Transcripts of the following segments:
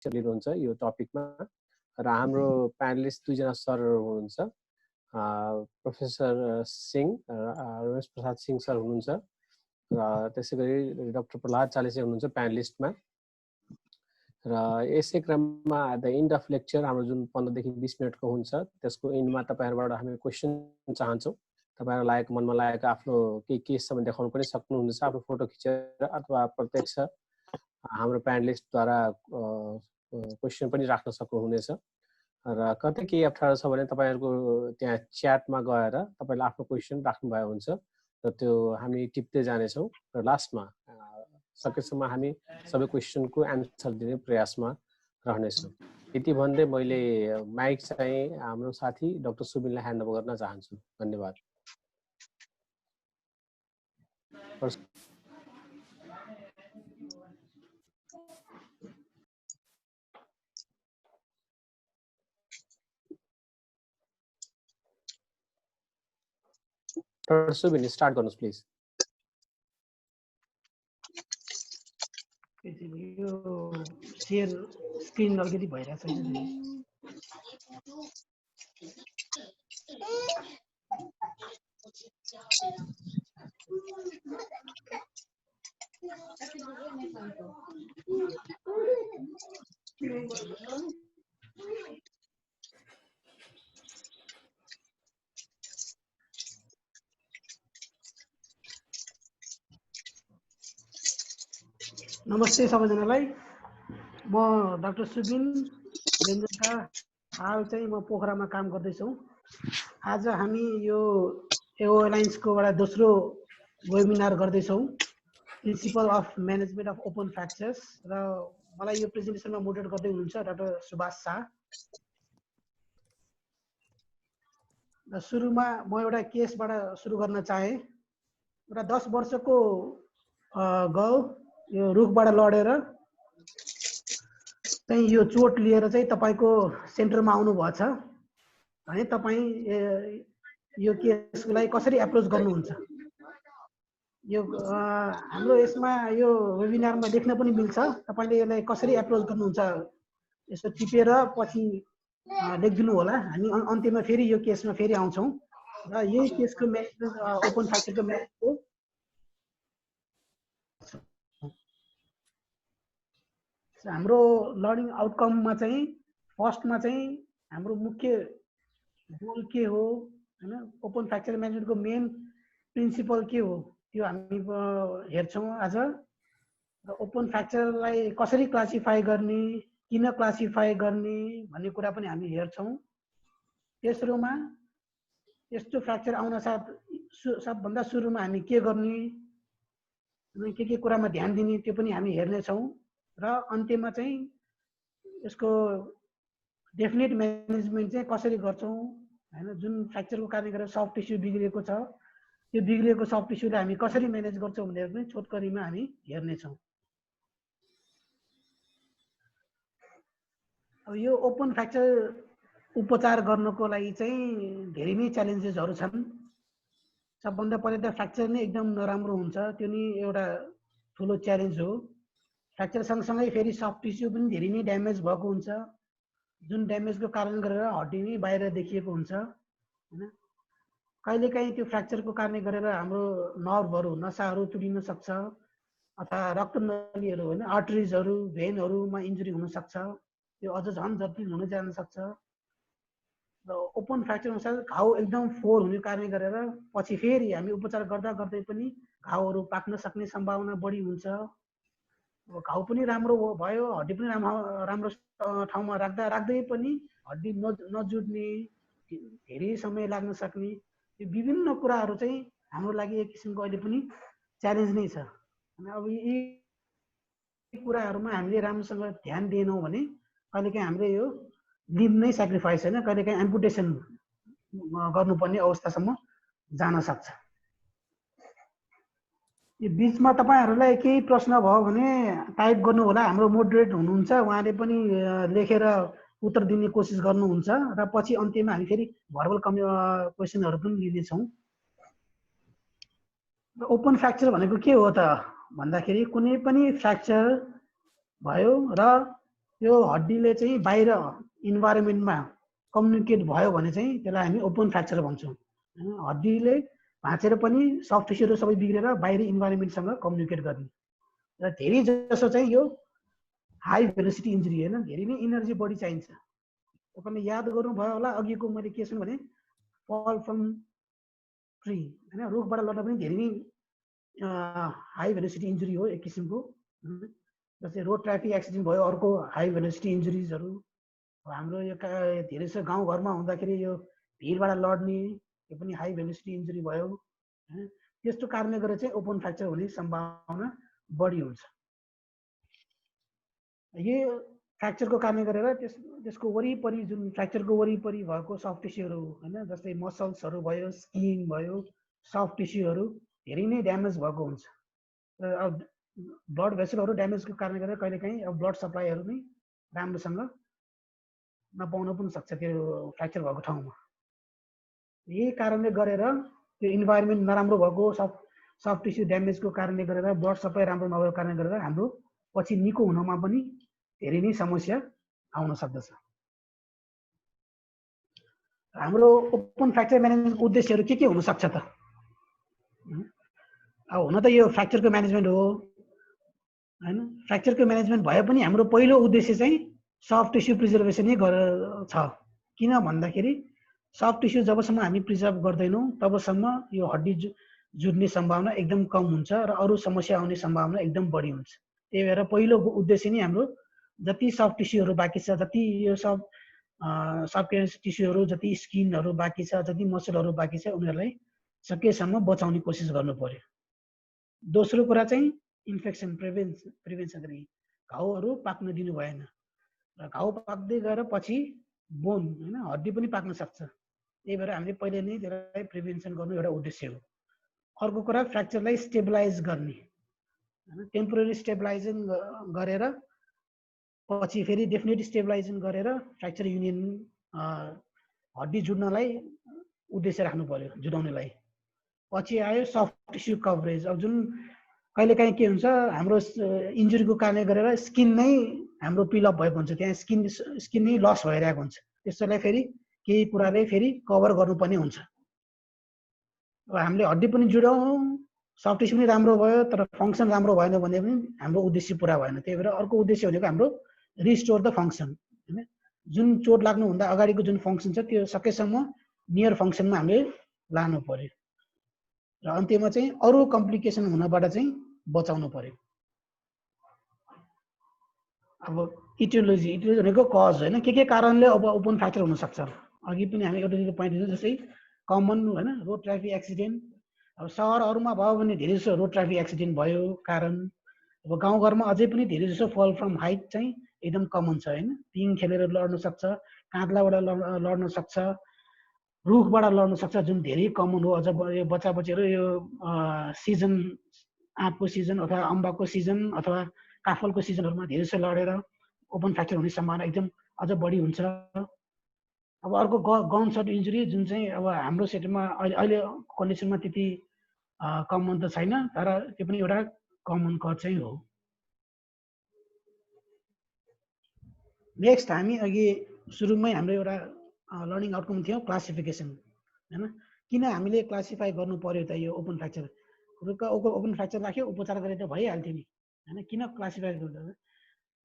Lecture लिनुहुन्छ यो टपिकमा र हाम्रो प्यानलिस्ट दुईजना सरहरू हुनुहुन्छ प्रोफेसर सिंह रमेश प्रसाद सिंह सर हुनुहुन्छ र त्यसैगरी डाक्टर प्रहलाद चालिसे हुनुहुन्छ प्यानलिस्टमा र यसै क्रममा at the end of lecture हाम्रो जुन 15 देखि 20 मिनेटको हुन्छ त्यसको एन्डमा तपाईहरुबाट हामी क्वेशन चाहन्छौं तपाईहरुलाई लागेको मनमा लागेको आफ्नो केही केस छ भने देखाउन पनि सक्नुहुनेछ आफ्नो फोटो खिचेर अथवा प्रत्यक्ष हाम्रो प्यानलिस्टद्वारा क्वेशन पनि राख्न सक्नुहुनेछ र कतै केही अप्ठ्यारो छ भने तपाईहरुको त्यहाँ च्याटमा गएर तपाईले आफ्नो क्वेशन राख्नु भयो हुन्छ र त्यो हामी टिप्दै जानेछौं र लास्टमा सकेसम्म हामी सबै क्वेशनको एन्सर दिने प्रयासमा रहनेछौं यति भन्दै मैले माइक चाहिँ हाम्रो साथी डाक्टर सुबिनलाई ह्यान्ड ओभर गर्न चाहन्छु धन्यवाद डाक्टर सुबिन स्टार्ट गर्नुस् प्लिज यो शेयर स्क्रिन अलिकति भइरहेछ नमस्ते सबैजनालाई म डाक्टर सुबिन बेन्जनका हाल चाहिँ म पोखरामा काम गर्दैछु आज हामी यो एओ अलायन्सको एउटा दोस्रो वेबिनार गर्दैछौँ principle of management of open fractures र मलाई यो प्रेजेन्टेसनमा मोडरेट गर्दै हुनुहुन्छ डाक्टर सुभाष शाह र सुरुमा म एउटा केसबाट सुरु गर्न चाहे एउटा 10 वर्षको गाउँ यो रुखबाट लडेर चाहिँ यो चोट लिएर चाहिँ तपाईको सेन्टरमा आउनु भएछ भने तपाई यो केसलाई कसरी एप्रोच गर्नुहुन्छ यो हाम्रो यसमा यो वेबिनारमा देख्न पनि मिल्छ तपाईले यसलाई कसरी एप्रोच गर्नुहुन्छ यसो टिपेर पछि लेखिदिनु होला हामी अन्त्यमा फेरि यो केसमा फेरि आउँछौं र यही केसको ओपन फ्र्याक्चरको म्याथको हाम्रो लर्निङ आउटकममा चाहिँ फर्स्टमा चाहिँ हाम्रो मुख्य गोल के हो हैन ओपन फ्र्याक्चर म्यानेजमेन्टको मेन प्रिन्सिपल के हो त्यो हामी हेर्छौं आज र ओपन फ्र्याक्चरलाई कसरी क्लासिफाई गर्ने किन क्लासिफाई गर्ने भन्ने कुरा पनि हामी हेर्छौं तेस्रोमा यस्तो फ्र्याक्चर आउन साथ सबभन्दा सुरुमा हामी के गर्ने के कुरामा ध्यान दिने त्यो पनि हामी हेर्ने छौं र अन्त्यमा चाहिँ यसको डेफिनेट म्यानेजमेन्ट चाहिँ कसरी गर्छौं हैन जुन फ्र्याक्चरको कारणले गर्दा सफ्ट टिस्यु बिग्रिएको छ त्यो बिग्रिएको सफ्ट टिस्युलाई हामी कसरी म्यानेज गर्छौं भनेर पनि छोटकरीमा हामी हेर्ने छौं अब यो ओपन फ्र्याक्चर उपचार गर्नको लागि चाहिँ धेरै नै च्यालेन्जेसहरु छन् सबभन्दा पहिले त फ्र्याक्चर नै एकदम नराम्रो हुन्छ त्यो नि एउटा ठूलो च्यालेन्ज हो फ्र्याक्चर सँगसँगै फेरि सफ्ट टिस्यु पनि धेरै नै ड्यामेज भएको हुन्छ जुन ड्यामेजको कारण गरेर हड्डी नै बाहिर देखिएको हुन्छ हैन कहिलेकाहीँ त्यो फ्र्याक्चरको कारणले गरेर हाम्रो नर्भहरु नसाहरु तुडिन सक्छ अथवा रक्तनलीहरु हैन आर्टरिजहरु भेनहरुमा इन्जुरी हुन सक्छ त्यो अझ झन् जटिल हुन जान सक्छ र ओपन फ्र्याक्चर अनुसार घाउ एकदम फोहोर हुने कारणले गरेर पछि फेरि हामी उपचार गर्दा गर्दै पनि घाउहरु पाक्न सक्ने सम्भावना बढी हुन्छ घाउ पनि राम्रो भयो हड्डी पनि राम्रो ठाउँमा राख्दै पनि हड्डी नजुड्ने धेरै समय लाग्न सक्ने यो विभिन्न कुराहरु चाहिँ हाम्रो लागि एक किसिमको अहिले पनि च्यालेन्ज नै छ अब यी कुराहरुमा हामीले राम्रोसँग ध्यान दिएनौं भने कहिलेकाहीँ हाम्रो यो लिम्ब नै स्याक्रिफाइस हैन कहिलेकाहीँ एम्पुटेसन गर्नुपर्ने अवस्थासम्म जान सक्छ यो बीचमा तपाईहरुलाई केही प्रश्न भयो भने टाइप गर्नु होला हाम्रो मोडरेट हुनुहुन्छ उहाँले पनि लेखेर उत्तर दिने कोसिस गर्नुहुन्छ र पछि अन्त्यमा हामी फेरि भर्बल क्वेशनहरु पनि लिने छौं ओपन फ्र्याक्चर भनेको के हो त भन्दाखेरि कुनै पनि फ्र्याक्चर भयो र यो हड्डीले चाहिँ बाहिर इन्भाइरोमेन्टमा कम्युनिकेट भयो भने चाहिँ त्यसलाई हामी ओपन फ्र्याक्चर भन्छौँ। हड्डीले भाँचेर पनि सफ्ट टिस्युहरू सबै बिग्रेर बाहिरी इन्भाइरोमेन्टसँग कम्युनिकेट गर्ने र धेरै जसो चाहिँ यो हाई भेलोसिटी इन्जुरी होइन, धेरै नै इनर्जी बढी चाहिन्छ। तपाईँले याद गर्नुभयो होला अघिको मैले के भने फल फ्रम ट्री होइन, रुखबाट लड्दा पनि धेरै नै हाई भेलोसिटी इन्जुरी हो एक किसिमको। जस्तै रोड ट्राफिक एक्सिडेन्ट भयो अर्को हाई भेलोसिटी इन्जुरिजहरू। हाम्रो यो धेरै जसो गाउँघरमा हुँदाखेरि यो भिरबाट लड्ने यो पनि हाई भेलोसिटी इन्जुरी भयो। त्यस्तो कारणले गर्दा चाहिँ ओपन फ्र्याक्चर हुने सम्भावना बढी हुन्छ। यो फ्र्याक्चरको कारणले गरेर त्यसको वरिपरि जुन फ्र्याक्चरको वरिपरि भएको सफ्ट टिस्युहरू होइन, जस्तै मसल्सहरू भयो, स्किन भयो, सफ्ट टिस्युहरू धेरै नै ड्यामेज भएको हुन्छ। र ब्लड भेसलहरू ड्यामेजको कारणले गर्दा कहिलेकाहीँ अब ब्लड सप्लाईहरू नै राम्रोसँग नपाउन पनि सक्छ त्यो फ्र्याक्चर भएको ठाउँमा। यही कारणले गरेर त्यो इन्भाइरोमेन्ट नराम्रो भएको सफ्ट टिस्यु ड्यामेजको कारणले गरेर ब्लड सप्लाई राम्रो नभएको कारणले गरेर हाम्रो पछि निको हुनमा पनि धेरै नै समस्या आउन सक्दछ। हाम्रो ओपन फ्र्याक्चर म्यानेजमेन्टको उद्देश्यहरू के हुन सक्छ त? अब हुन त यो फ्र्याक्चरको म्यानेजमेन्ट हो होइन। फ्र्याक्चरको म्यानेजमेन्ट भए पनि हाम्रो पहिलो उद्देश्य चाहिँ सफ्ट टिस्यु प्रिजर्भेसन नै छ। किन भन्दाखेरि सफ्ट टिस्यु जबसम्म हामी प्रिजर्भ गर्दैनौँ तबसम्म यो हड्डी जुड्ने सम्भावना एकदम कम हुन्छ र अरू समस्या आउने सम्भावना एकदम बढी हुन्छ। त्यही भएर पहिलो उद्देश्य नै हाम्रो जति सफ्ट टिस्युहरू बाँकी छ, जति यो सफ्ट टिस्युहरू, जति स्किनहरू बाँकी छ, जति मसलहरू बाँकी छ उनीहरूलाई सकेसम्म बचाउने कोसिस गर्नु पर्यो। दोस्रो कुरा चाहिँ इन्फेक्सन प्रिभेन्सन गर्ने, घाउहरू पाक्न दिनु भएन र घाउ पाक्दै गएर पछि बोन होइन हड्डी पनि पाक्न सक्छ। त्यही भएर हामीले पहिले नै त्यसलाई प्रिभेन्सन गर्नु एउटा उद्देश्य हो। अर्को कुरा फ्र्याक्चरलाई स्टेबलाइज गर्ने होइन, टेम्पोररी स्टेबलाइजेसन गरेर पछि फेरि डेफिनेट स्टेबलाइजेसन गरेर फ्र्याक्चर युनियन हड्डी जुड्नलाई उद्देश्य राख्नु पर्यो, जुडाउनलाई। पछि आयो सफ्ट टिस्यु कभरेज। अब जुन कहिलेकाहीँ के हुन्छ हाम्रो इन्जुरीको कारणले गरेर स्किन नै हाम्रो पिलअप भएको हुन्छ, त्यहाँ स्किन नै लस भइरहेको हुन्छ। त्यसलाई फेरि केही कुराले फेरि कभर गर्नुपर्ने हुन्छ। अब हामीले हड्डी पनि जुडाउँ, सफ्ट टिस्यु पनि राम्रो भयो तर फङ्सन राम्रो भएन भने पनि हाम्रो उद्देश्य पुरा भएन। त्यही भएर अर्को उद्देश्य भनेको हाम्रो रिस्टोर द फङ्सन होइन। जुन चोट लाग्नुभन्दा अगाडिको जुन फङ्सन छ त्यो सकेसम्म नियर फङ्सनमा हामीले लानु पर्यो र अन्त्यमा चाहिँ अरू कम्प्लिकेसन हुनबाट चाहिँ बचाउनु पर्यो। अब इटियोलोजी भनेको कज होइन, के कारणले अब ओपन फ्र्याक्चर हुनसक्छ। अघि पनि हामी एउटा पोइन्ट दिन्छौँ, जस्तै कमन होइन रोड ट्राफिक एक्सिडेन्ट। अब सहरहरूमा भयो भने धेरै जसो रोड ट्राफिक एक्सिडेन्ट भयो कारण। अब गाउँघरमा अझै पनि धेरै जसो फल फ्रम हाइट चाहिँ एकदम कमन छ होइन। पिङ खेलेर लड्न सक्छ, काँदलाबाट लड्न सक्छ, रुखबाट लड्न सक्छ जुन धेरै कमन हो। अझ यो बच्चा बच्चीहरू यो सिजन आँपको सिजन अथवा अम्बाको सिजन अथवा काफलको सिजनहरूमा धेरै जसो लडेर ओपन फ्र्याक्चर हुने सम्भावना एकदम अझ बढी हुन्छ। अब अर्को गन सट इन्जुरी जुन चाहिँ अब हाम्रो सेटमा अहिले कन्डिसनमा त्यति कमन त छैन तर त्यो पनि एउटा कमन कज चाहिँ हो। नेक्स्ट हामी अघि सुरुमै हाम्रो एउटा लर्निङ आउटकम थियो क्लासिफिकेसन होइन। किन हामीले क्लासिफाई गर्नु पर्यो त यो ओपन फ्र्याक्चर? ओपन फ्र्याक्चर राख्यो उपचार गरे त भइहाल्थ्यो नि होइन। किन क्लासिफाई गर्नु?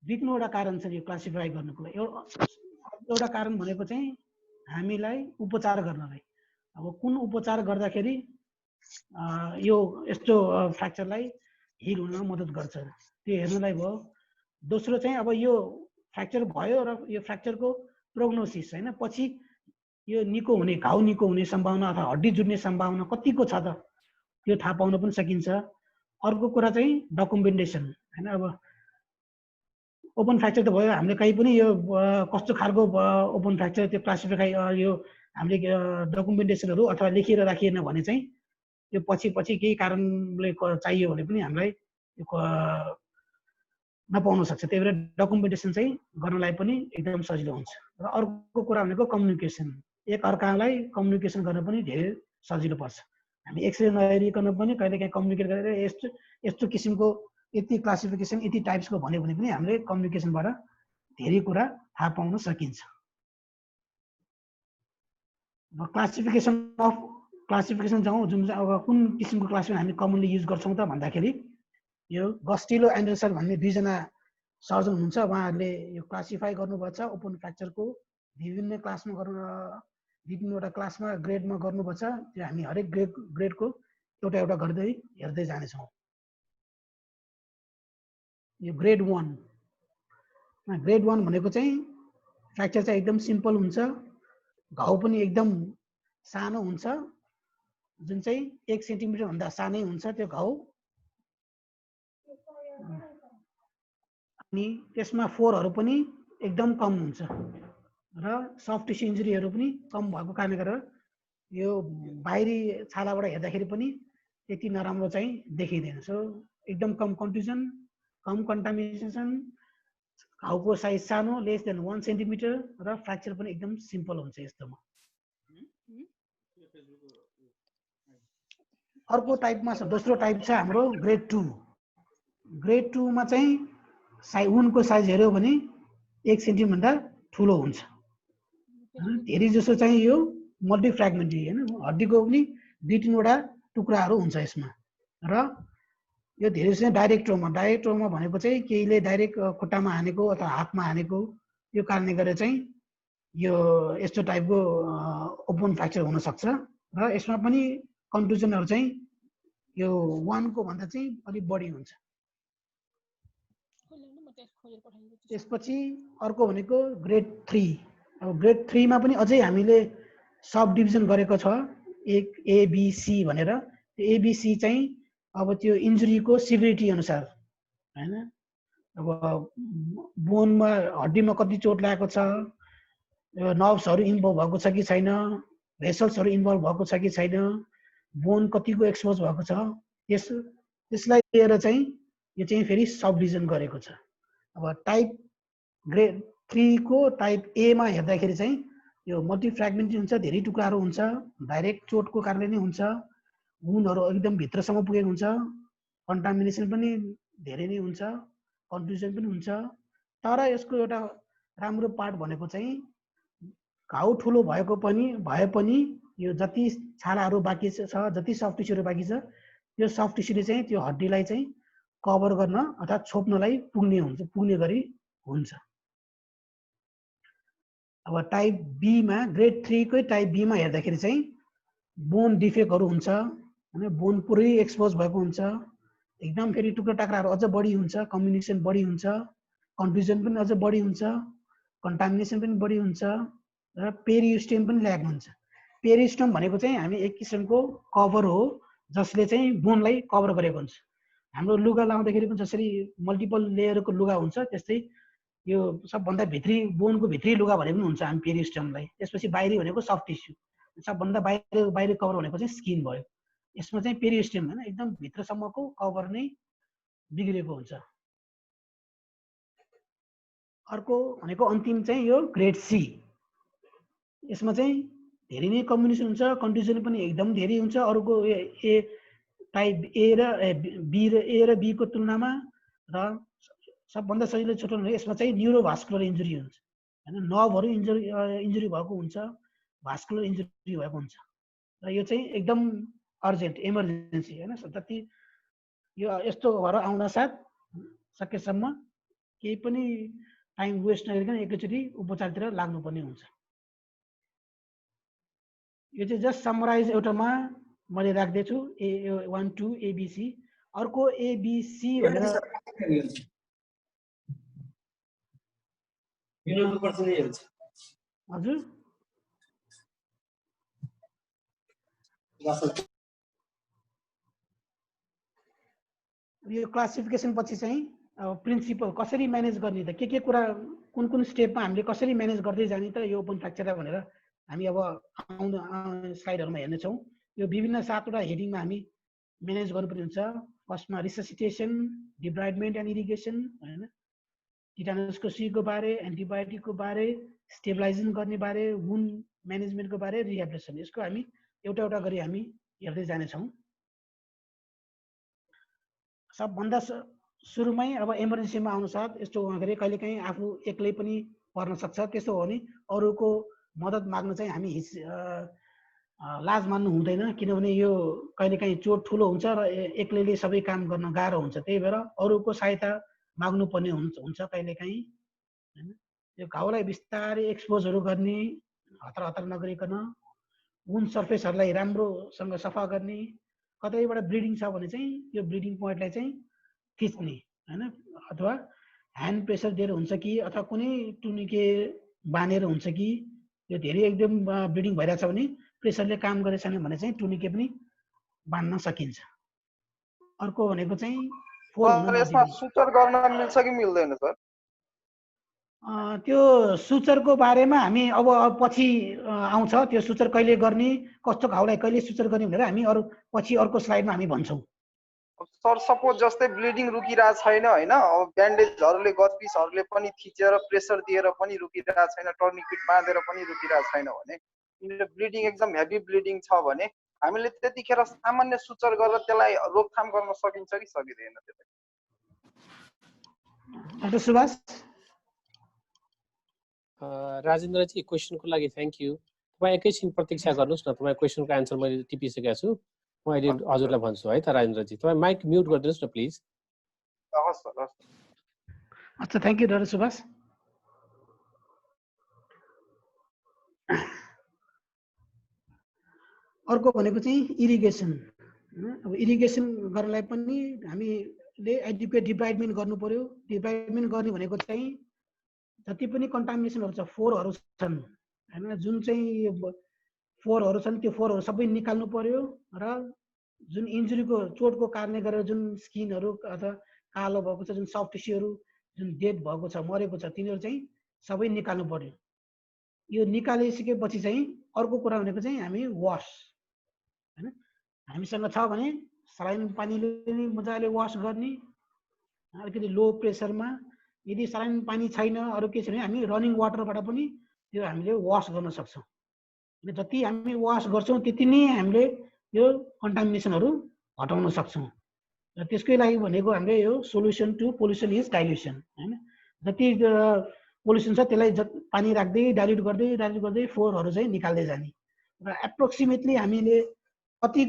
दुई तिनवटा कारण छ यो क्लासिफाई गर्नुको लागि। एउटा कारण भनेको चाहिँ हामीलाई उपचार गर्नलाई। अब कुन उपचार गर्दाखेरि यो यस्तो फ्र्याक्चरलाई हिल हुन मद्दत गर्छ त्यो हेर्नलाई भयो। दोस्रो चाहिँ अब यो फ्र्याक्चर भयो र यो फ्र्याक्चरको प्रोग्नोसिस होइन, पछि यो निको हुने, घाउ निको हुने सम्भावना अथवा हड्डी जुड्ने सम्भावना कतिको छ त त्यो थाहा पाउन पनि सकिन्छ। अर्को कुरा चाहिँ डकुमेन्टेसन होइन। अब ओपन फ्र्याक्चर त भयो, हामीले कहीँ पनि यो कस्तो खालको ओपन फ्र्याक्चर त्यो क्लासिफाई यो हामीले डकुमेन्टेसनहरू अथवा लेखेर राखिएन भने चाहिँ त्यो पछि केही कारणले चाहियो भने पनि हामीलाई नपाउन सक्छ। त्यही भएर डकुमेन्टेसन चाहिँ गर्नलाई पनि एकदम सजिलो हुन्छ। र अर्को कुरा भनेको कम्युनिकेसन, एक अर्कालाई कम्युनिकेसन गर्न पनि धेरै सजिलो पर्छ। हामी एक्सरे नहेरिकन पनि कहिलेकाहीँ कम्युनिकेट गरेर यस्तो किसिमको यति क्लासिफिकेसन यति टाइप्सको भन्यो भने पनि हामीले कम्युनिकेसनबाट धेरै कुरा थाहा पाउन सकिन्छ। क्लासिफिकेसन जाउँ, जुन चाहिँ अब कुन किसिमको क्लासिफिकेसन हामी कमनली युज गर्छौँ त भन्दाखेरि यो गस्टिलो एन्डरसन भन्ने दुईजना सर्जन हुनुहुन्छ। उहाँहरूले यो क्लासिफाई गर्नुभएको छ ओपन फ्र्याक्चरको विभिन्न क्लासमा विभिन्नवटा क्लासमा ग्रेडमा गर्नुभएको छ। त्यो हामी हरेक ग्रेडको एउटा एउटा गर्दै हेर्दै जानेछौँ। यो ग्रेड 1 भनेको चाहिँ फ्र्याक्चर चाहिँ एकदम सिम्पल हुन्छ, घाउ पनि एकदम सानो हुन्छ, जुन चाहिँ 1 सेन्टिमिटर भन्दा सानै हुन्छ त्यो घाउ। अनि त्यसमा फोरहरू पनि एकदम कम हुन्छ र सफ्ट टिस्यु इन्जुरीहरू पनि कम भएको कारणले गर्दा यो बाहिरी छालाबाट हेर्दाखेरि पनि त्यति नराम्रो चाहिँ देखिँदैन। सो एकदम कम कन्ट्युजन, कम कन्टामिनेसन, घाउको साइज सानो लेस देन 1 सेन्टिमिटर र फ्र्याक्चर पनि एकदम सिम्पल हुन्छ यस्तोमा। अर्को टाइपमा छ, दोस्रो टाइप छ हाम्रो ग्रेड 2। ग्रेड 2 मा चाहिँ वुन्डको साइज हेऱ्यो भने 1 सेन्टिमिटरभन्दा ठुलो हुन्छ। धेरै जसो चाहिँ यो मल्टी फ्र्यागमेन्टरी हैन, हड्डीको पनि 2-3वटा टुक्राहरू हुन्छ यसमा। र यो धेरै जसो डाइरेक्ट ट्रोमा भनेको चाहिँ केहीले डाइरेक्ट खुट्टामा हानेको अथवा हातमा हानेको, यो कारणले गर्दा चाहिँ यो यस्तो टाइपको ओपन फ्र्याक्चर हुन सक्छ। र यसमा पनि कन्ट्युजनहरू चाहिँ यो 1 को भन्दा चाहिँ अलिक बढी हुन्छ। त्यसपछि अर्को भनेको ग्रेड 3। अब ग्रेड 3 मा पनि अझै हामीले सब डिभिजन गरेको छ, एक एबिसी भनेर। त्यो एबिसी चाहिँ अब त्यो इन्जुरीको सिभिरिटी अनुसार हैन, अब बोनमा हड्डीमा कति चोट लागेको छ, नर्भ्सहरू इन्भल्भ भएको छ कि छैन, भेसल्सहरू इन्भल्भ भएको छ कि छैन, बोन कतिको एक्सपोज भएको छ, त्यसलाई लिएर चाहिँ यो चाहिँ फेरि सब डिभिजन गरेको छ। अब टाइप ग्रेड 3 को टाइप ए मा हेर्दाखेरि चाहिँ यो मल्टी फ्र्यागमेन्टरी हुन्छ, धेरै टुक्राहरू हुन्छ, डाइरेक्ट चोटको कारणले नै हुन्छ, वुन्डहरू एकदम भित्रसम्म पुगेको हुन्छ, कन्टामिनेसन पनि धेरै नै हुन्छ, कन्फ्युजन पनि हुन्छ। तर यसको एउटा राम्रो पार्ट भनेको चाहिँ घाउ ठुलो भए पनि यो जति छालाहरू बाँकी छ, जति सफ्ट टिस्युहरू बाँकी छ, त्यो सफ्ट टिस्युले चाहिँ त्यो हड्डीलाई चाहिँ कभर गर्न अथवा छोप्नलाई पुग्ने गरी हुन्छ। अब टाइप बी मा, ग्रेड 3 कै टाइप बी मा हेर्दाखेरि चाहिँ बोन डिफेक्टहरू हुन्छ हैन, बोन पुरै एक्सपोज भएको हुन्छ, एकदम फेरि टुक्रा टाक्राहरू अझ बढी हुन्छ, कम्युनिकेसन बढी हुन्छ, कन्फ्युजन पनि अझ बढी हुन्छ, कन्टामिनेसन पनि बढी हुन्छ र पेरिस्टोम पनि ल्याक हुन्छ। पेरिस्टोम भनेको चाहिँ हामी एक किसिमको कभर हो जसले चाहिँ बोनलाई कभर गरेको हुन्छ। हाम्रो लुगा लाउँदाखेरि पनि जसरी मल्टिपल लेयरको लुगा हुन्छ त्यस्तै यो सबभन्दा भित्री बोनको भित्री लुगा भने पनि हुन्छ हामी पेरिस्टोमलाई। त्यसपछि बाहिरी भनेको सफ्ट टिस्यु, सबभन्दा बाहिर कभर भनेको चाहिँ स्किन भयो। यसमा चाहिँ पेरिस्टोम हैन, एकदम भित्रसम्मको कभर नै बिग्रेको हुन्छ। अर्को भनेको अन्तिम चाहिँ यो ग्रेड सी। यसमा चाहिँ धेरै नै कम्युनिकेसन हुन्छ, कन्फ्युजन पनि एकदम धेरै हुन्छ। अरूको ए टाइप ए र बी को तुलनामा। र सबभन्दा सजिलो छोटो भने यसमा चाहिँ न्युरोभास्कुलर इन्जुरी हुन्छ हैन, नर्भहरू इन्जुरी भएको हुन्छ, भास्कुलर इन्जुरी भएको हुन्छ। र यो चाहिँ एकदम अर्जेन्ट इमर्जेन्सी हैन, जति यो यस्तो भएर आउन साथ सकेसम्म केही पनि टाइम वेस्ट नगरिकन एकैचोटि उपचारतिर लाग्नुपर्ने हुन्छ। यो चाहिँ जस्ट समराइज एउटामा मैले राख्दैछु, A1 2 ABC। अर्को ABC भनेर हजुर यो क्लासिफिकेसन पछि चाहिँ प्रिन्सिपल कसरी म्यानेज गर्ने त, के कुरा कुन स्टेपमा हामीले कसरी म्यानेज गर्दै जाने त यो ओपन फ्र्याक्चरलाई भनेर हामी अब आउँदो स्लाइडहरुमा हेर्नेछौँ। यो विभिन्न 7वटा हेडिङमा हामी म्यानेज गर्नुपर्ने हुन्छ। फर्स्टमा रिससिटेसन, डिब्राइडमेन्ट एन्ड इरिगेसन हैन, टिटानसको सुईको बारे, एन्टिबायोटिकको बारे, स्टेबलाइजिङ गर्ने बारे, वुन्ड म्यानेजमेन्टको बारे, रिहेबिलिटेसन, यसको हामी एउटा एउटा गरी हामी हेर्दै जानेछौँ। सबभन्दा सुरुमै अब इमर्जेन्सीमा आउनुसाथ यस्तो हुँदाखेरि कहिलेकाहीँ आफू एक्लै पनि पर्न सक्छ। त्यसो हो भने अरूको मद्दत माग्न चाहिँ हामी लाज मान्नु हुँदैन, किनभने यो कहिलेकाहीँ चोट ठुलो हुन्छ र एक्लैले सबै काम गर्न गाह्रो हुन्छ। त्यही भएर अरूको सहायता माग्नुपर्ने हुन्छ कहिलेकाहीँ होइन। यो घाउलाई बिस्तारै एक्सपोजहरू गर्ने, हतार हतार नगरिकन वुन्ड सर्फेसहरूलाई राम्रोसँग सफा गर्ने, कतैबाट ब्लिडिङ छ भने चाहिँ यो ब्लिडिङ पोइन्टलाई चाहिँ थिच्ने होइन, अथवा ह्यान्ड प्रेसर दिएर हुन्छ कि अथवा कुनै टुनिके बाँधेर हुन्छ कि, यो धेरै एकदम ब्लिडिङ भइरहेछ भने प्रेसरले काम गरेछ भने चाहिँ टुनिके पनि बाँध्न सकिन्छ। अर्को भनेको चाहिँ फोहोर हुन यसमा नदिनु। सुचर गर्न मिल्छ कि मिल्दैन सर? त्यो सुचरको बारेमा हामी अब पछि आउँछ, त्यो सुचर कहिले गर्ने, कस्तो घाउलाई कहिले सुचर गर्ने भनेर हामी पछि अर्को स्लाइडमा हामी भन्छौँ। सर सपोज जस्तै ब्लिडिङ रुकिरहेको छैन होइन, अब ब्यान्डेजहरूले गजपिसहरूले पनि थिचेर प्रेसर दिएर पनि रुकिरहेको छैन, टर्निकेट बाँधेर पनि रुकिरहेको छैन भने, ब्लिडिङ एकदम हेभी ब्लिडिङ छ भने हामीले त्यतिखेर सामान्य सुचर गरेर त्यसलाई रोकथाम गर्न सकिन्छ कि सकिँदैन? डाक्टर सुभाष? राजेन्द्रजी क्वेसनको लागि थ्याङ्क यू। तपाईँ एकैछिन प्रतीक्षा गर्नुहोस् न, तपाईँ क्वेसनको एन्सर मैले टिपिसकेको छु, म अहिले हजुरलाई भन्छु है त। राजेन्द्रजी तपाईँ माइक म्युट गरिदिनुहोस् न प्लिज। हस् सर, हस्। अच्छा, थ्याङ्क यू डाक्टर सुभाष। अर्को भनेको चाहिँ इरिगेसन। अब इरिगेसन गर्नलाई पनि हामीले एडिक्वेट डिब्राइडमेन्ट गर्नु पर्यो। डिब्राइडमेन्ट गर्ने भनेको चाहिँ जति पनि कन्टामिनेसनहरू छ, फोहोरहरू छन् होइन, जुन चाहिँ फोहोरहरू छन् त्यो फोहोरहरू सबै निकाल्नु पर्यो र जुन इन्जुरीको चोटको कारणले गरेर जुन स्किनहरू अथवा कालो भएको छ, जुन सफ्ट टिस्युहरू जुन डेड भएको छ, मरेको छ, तिनीहरू चाहिँ सबै निकाल्नु पर्यो। यो निकालिसकेपछि चाहिँ अर्को कुरा भनेको चाहिँ हामी वास होइन, हामीसँग छ भने सलाइन पानीले मजाले वास गर्ने, अलिकति लो प्रेसरमा। यदि सलाइन पानी छैन, अरू के छैन, हामी रनिङ वाटरबाट पनि त्यो हामीले वास गर्न सक्छौँ। जति हामी वास गर्छौँ त्यति नै हामीले यो कन्टामिनेसनहरू हटाउन सक्छौँ। र त्यसकै लागि भनेको हामीले यो solution to pollution is dilution होइन। जति पोल्युसन छ त्यसलाई पानी राख्दै डाइल्युट गर्दै फोहोरहरू चाहिँ निकाल्दै जाने। र एप्रोक्सिमेटली हामीले कति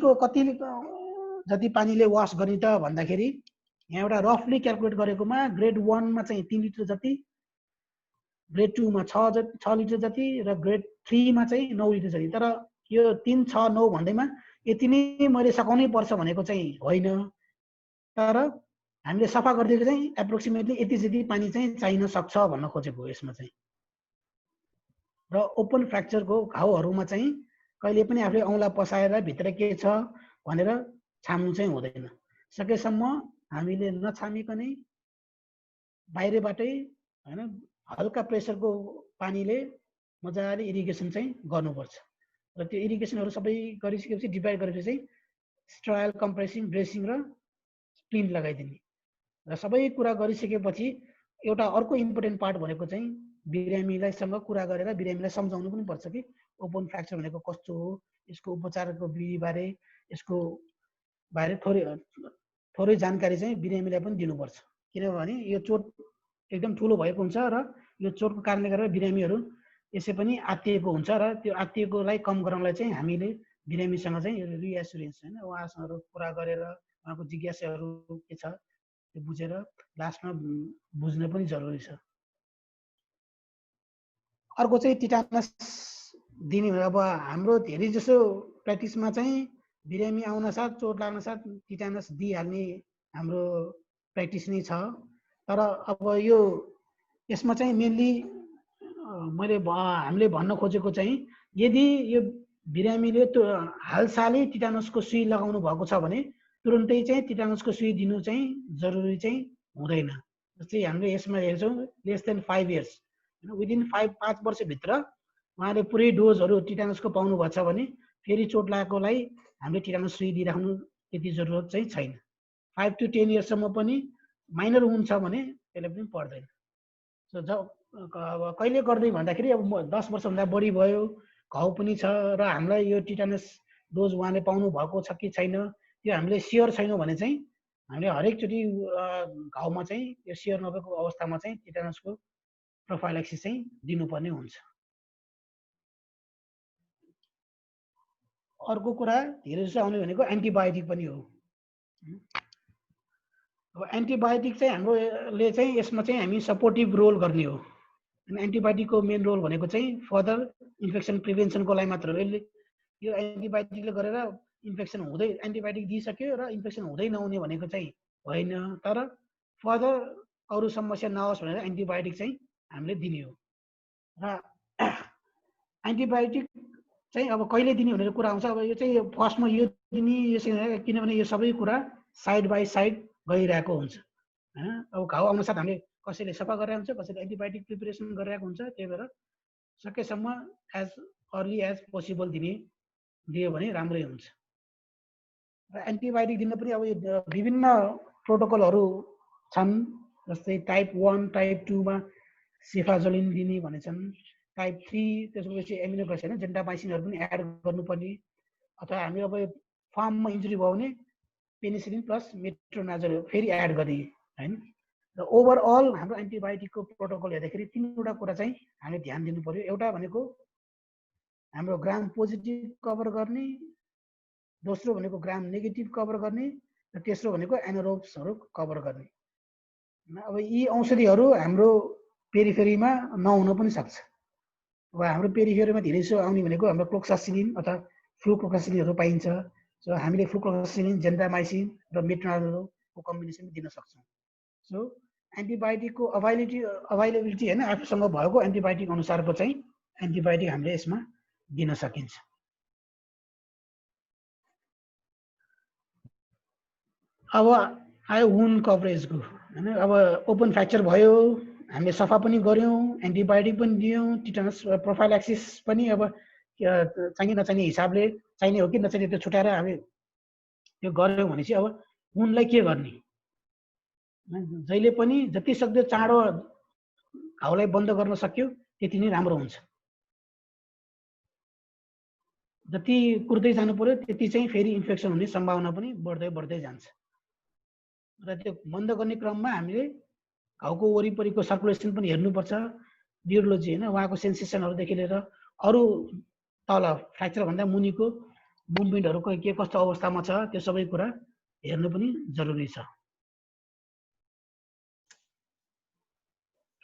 जति पानीले वास गर्ने त भन्दाखेरि यहाँ एउटा रफली क्यालकुलेट गरेकोमा ग्रेड 1 मा चाहिँ 3 लिटर जति, ग्रेड 2 मा 6 लिटर जति र ग्रेड 3 मा चाहिँ 9 लिटर जति। तर यो 3, 6, 9 भन्दैमा यति नै मैले सघाउनै पर्छ भनेको चाहिँ होइन, तर हामीले सफा गरिदिएको चाहिँ एप्रोक्सिमेटली यति जति पानी चाहिँ चाहिन सक्छ भन्न खोजेको यसमा चाहिँ। र ओपन फ्र्याक्चरको घाउहरूमा चाहिँ कहिले पनि आफूले औँला पसाएर भित्र के छ भनेर छाम्नु चाहिँ हुँदैन। सकेसम्म हामीले नछामिकनै बाहिरबाटै होइन हल्का प्रेसरको पानीले मजाले इरिगेसन चाहिँ गर्नुपर्छ। र त्यो इरिगेसनहरू सबै गरिसकेपछि डिभाइड गरेपछि चाहिँ स्ट्रायल कम्प्रेसिङ, ड्रेसिङ र स्प्लिन्ट लगाइदिने। र सबै कुरा गरिसकेपछि एउटा अर्को इम्पोर्टेन्ट पार्ट भनेको चाहिँ बिरामीलाईसँग कुरा गरेर बिरामीलाई सम्झाउनु पनि पर्छ कि ओपन फ्र्याक्चर भनेको कस्तो हो, यसको उपचारको विधिबारे, यसको बारे थोरै जानकारी चाहिँ बिरामीलाई पनि दिनुपर्छ। किनभने यो चोट एकदम ठुलो भएको हुन्छ र यो चोटको कारणले गर्दा बिरामीहरू यसै पनि आत्तिएको हुन्छ र त्यो आत्तिएकोलाई कम गराउनलाई चाहिँ हामीले बिरामीसँग चाहिँ रिएस्युरेन्स होइन उहाँसँग कुरा गरेर उहाँको जिज्ञासाहरू के छ त्यो बुझेर लास्टमा बुझ्न पनि जरुरी छ। अर्को चाहिँ टिटानस दिने। अब हाम्रो धेरै जसो प्र्याक्टिसमा चाहिँ बिरामी आउन साथ, चोट लाग्न साथ टिटानस दिइहाल्ने हाम्रो प्र्याक्टिस नै छ। तर अब यो यसमा चाहिँ मेनली हामीले भन्न खोजेको चाहिँ यदि यो बिरामीले हालसालै टिटानसको सुई लगाउनु भएको छ भने तुरुन्तै चाहिँ टिटानसको सुई दिनु चाहिँ जरुरी चाहिँ हुँदैन। जस्तै हामीले यसमा हेर्छौँ लेस देन 5 इयर्स होइन, विदिन 5 वर्षभित्र उहाँले पुरै डोजहरू टिटानसको पाउनु भएको छ भने फेरि चोट लागेकोलाई हामीले टिटानस सुई दिइराख्नु त्यति जरुरत चाहिँ छैन। 5 to 10 इयर्ससम्म पनि माइनर हुन्छ भने त्यसले पनि पर्दैन। सो अब कहिले गर्दै भन्दाखेरि अब 10 वर्षभन्दा बढी भयो, घाउ पनि छ र हामीलाई यो टिटानस डोज उहाँले पाउनु भएको छ कि छैन त्यो हामीले स्योर छैनौँ भने चाहिँ हामीले हरेकचोटि घाउमा चाहिँ यो सियर नभएको अवस्थामा चाहिँ टिटानसको प्रोफाइलेक्सिस चाहिँ दिनुपर्ने हुन्छ। अर्को कुरा धेरै जसो आउने भनेको एन्टिबायोटिक पनि हो। अब एन्टिबायोटिक चाहिँ हाम्रोले चाहिँ यसमा चाहिँ हामी सपोर्टिभ रोल गर्ने हो। अनि एन्टिबायोटिकको मेन रोल भनेको चाहिँ फर्दर इन्फेक्सन प्रिभेन्सनको लागि मात्र हो। यसले यो एन्टिबायोटिकले गरेर इन्फेक्सन हुँदै एन्टिबायोटिक दिइसक्यो र इन्फेक्सन हुँदै नहुने भनेको चाहिँ होइन, तर फर्दर अरू समस्या नहोस् भनेर एन्टिबायोटिक चाहिँ हामीले दिने हो। र एन्टिबायोटिक चाहिँ अब कहिले दिने भनेर कुरा आउँछ। अब यो चाहिँ फर्स्टमा यो दिने यो चाहिँ किनभने यो सबै कुरा साइड बाई साइड गइरहेको हुन्छ हैन। अब घाउ आउन साथ हामीले कसैले सफा गरेर हुन्छ, कसैले एन्टिबायोटिक प्रिपरेसन गरिरहेको हुन्छ। त्यही भएर सकेसम्म एज अर्ली एज पोसिबल दियो भने राम्रै हुन्छ। र एन्टिबायोटिक दिन पनि अब विभिन्न प्रोटोकलहरू छन्, जस्तै टाइप 1 टाइप 2 मा सेफाजोलिन दिने भनेछन्, टाइप 3 त्यसपछि एमिनोग्लिसिन हैन जेन्टामाइसिनहरू पनि एड गर्नुपर्ने, अथवा हामी अब फार्ममा इन्जुरी भयो भने पेनिसिलिन प्लस मेट्रोनाजोल फेरि एड गर्ने हैन। र ओभरअल हाम्रो एन्टिबायोटिकको प्रोटोकल हेर्दाखेरि 3वटा कुरा चाहिँ हामीले ध्यान दिनु पर्यो। एउटा भनेको हाम्रो ग्राम पोजिटिभ कभर गर्ने, दोस्रो भनेको ग्राम नेगेटिभ कभर गर्ने, र तेस्रो भनेको एनारोब्सहरू कभर गर्ने। अब यी औषधिहरू हाम्रो पेरिफेरीमा नहुन पनि सक्छ। अब हाम्रो पेरिफेरीमा धेरै जसो आउने भनेको हाम्रो क्लोक्सासिलिन अथवा फ्लुक्लोक्सासिलिनहरू पाइन्छ। सो हामीले फ्लुक्लोक्सासिलिन, जेन्टामाइसिन र मेट्रोनाजोलको कम्बिनेसन दिन सक्छौँ। सो एन्टिबायोटिकको अभाइलेबिलिटी हैन आफूसँग भएको एन्टिबायोटिक अनुसारको चाहिँ एन्टिबायोटिक हामीले यसमा दिन सकिन्छ। अब आयो वुन्ड कभरेजको हैन। अब ओपन फ्र्याक्चर भयो, हामीले सफा पनि गर्यौँ, एन्टिबायोटिक पनि दियौँ, टिटानस प्रोफाइलेक्सिस पनि अब चाहिने नचाहिने हिसाबले चाहिने हो कि नचाहिने त्यो छुट्याएर हामी त्यो गर्यौँ भने चाहिँ अब वुन्डलाई के गर्ने, जहिले पनि जति सक्दो चाँडो घाउलाई बन्द गर्न सक्यो त्यति नै राम्रो हुन्छ। जति कुर्दै जानु पर्यो त्यति चाहिँ फेरि इन्फेक्सन हुने सम्भावना पनि बढ्दै जान्छ। र त्यो बन्द गर्ने क्रममा हामीले घाउको वरिपरिको सर्कुलेसन पनि हेर्नुपर्छ, न्युरोलोजी हैन, उहाँको सेन्सेसनहरूदेखि लिएर अरू तल फ्र्याक्चर भन्दा मुनिको मुभमेन्टहरू के कस्तो अवस्थामा छ त्यो सबै कुरा हेर्नु पनि जरुरी छ।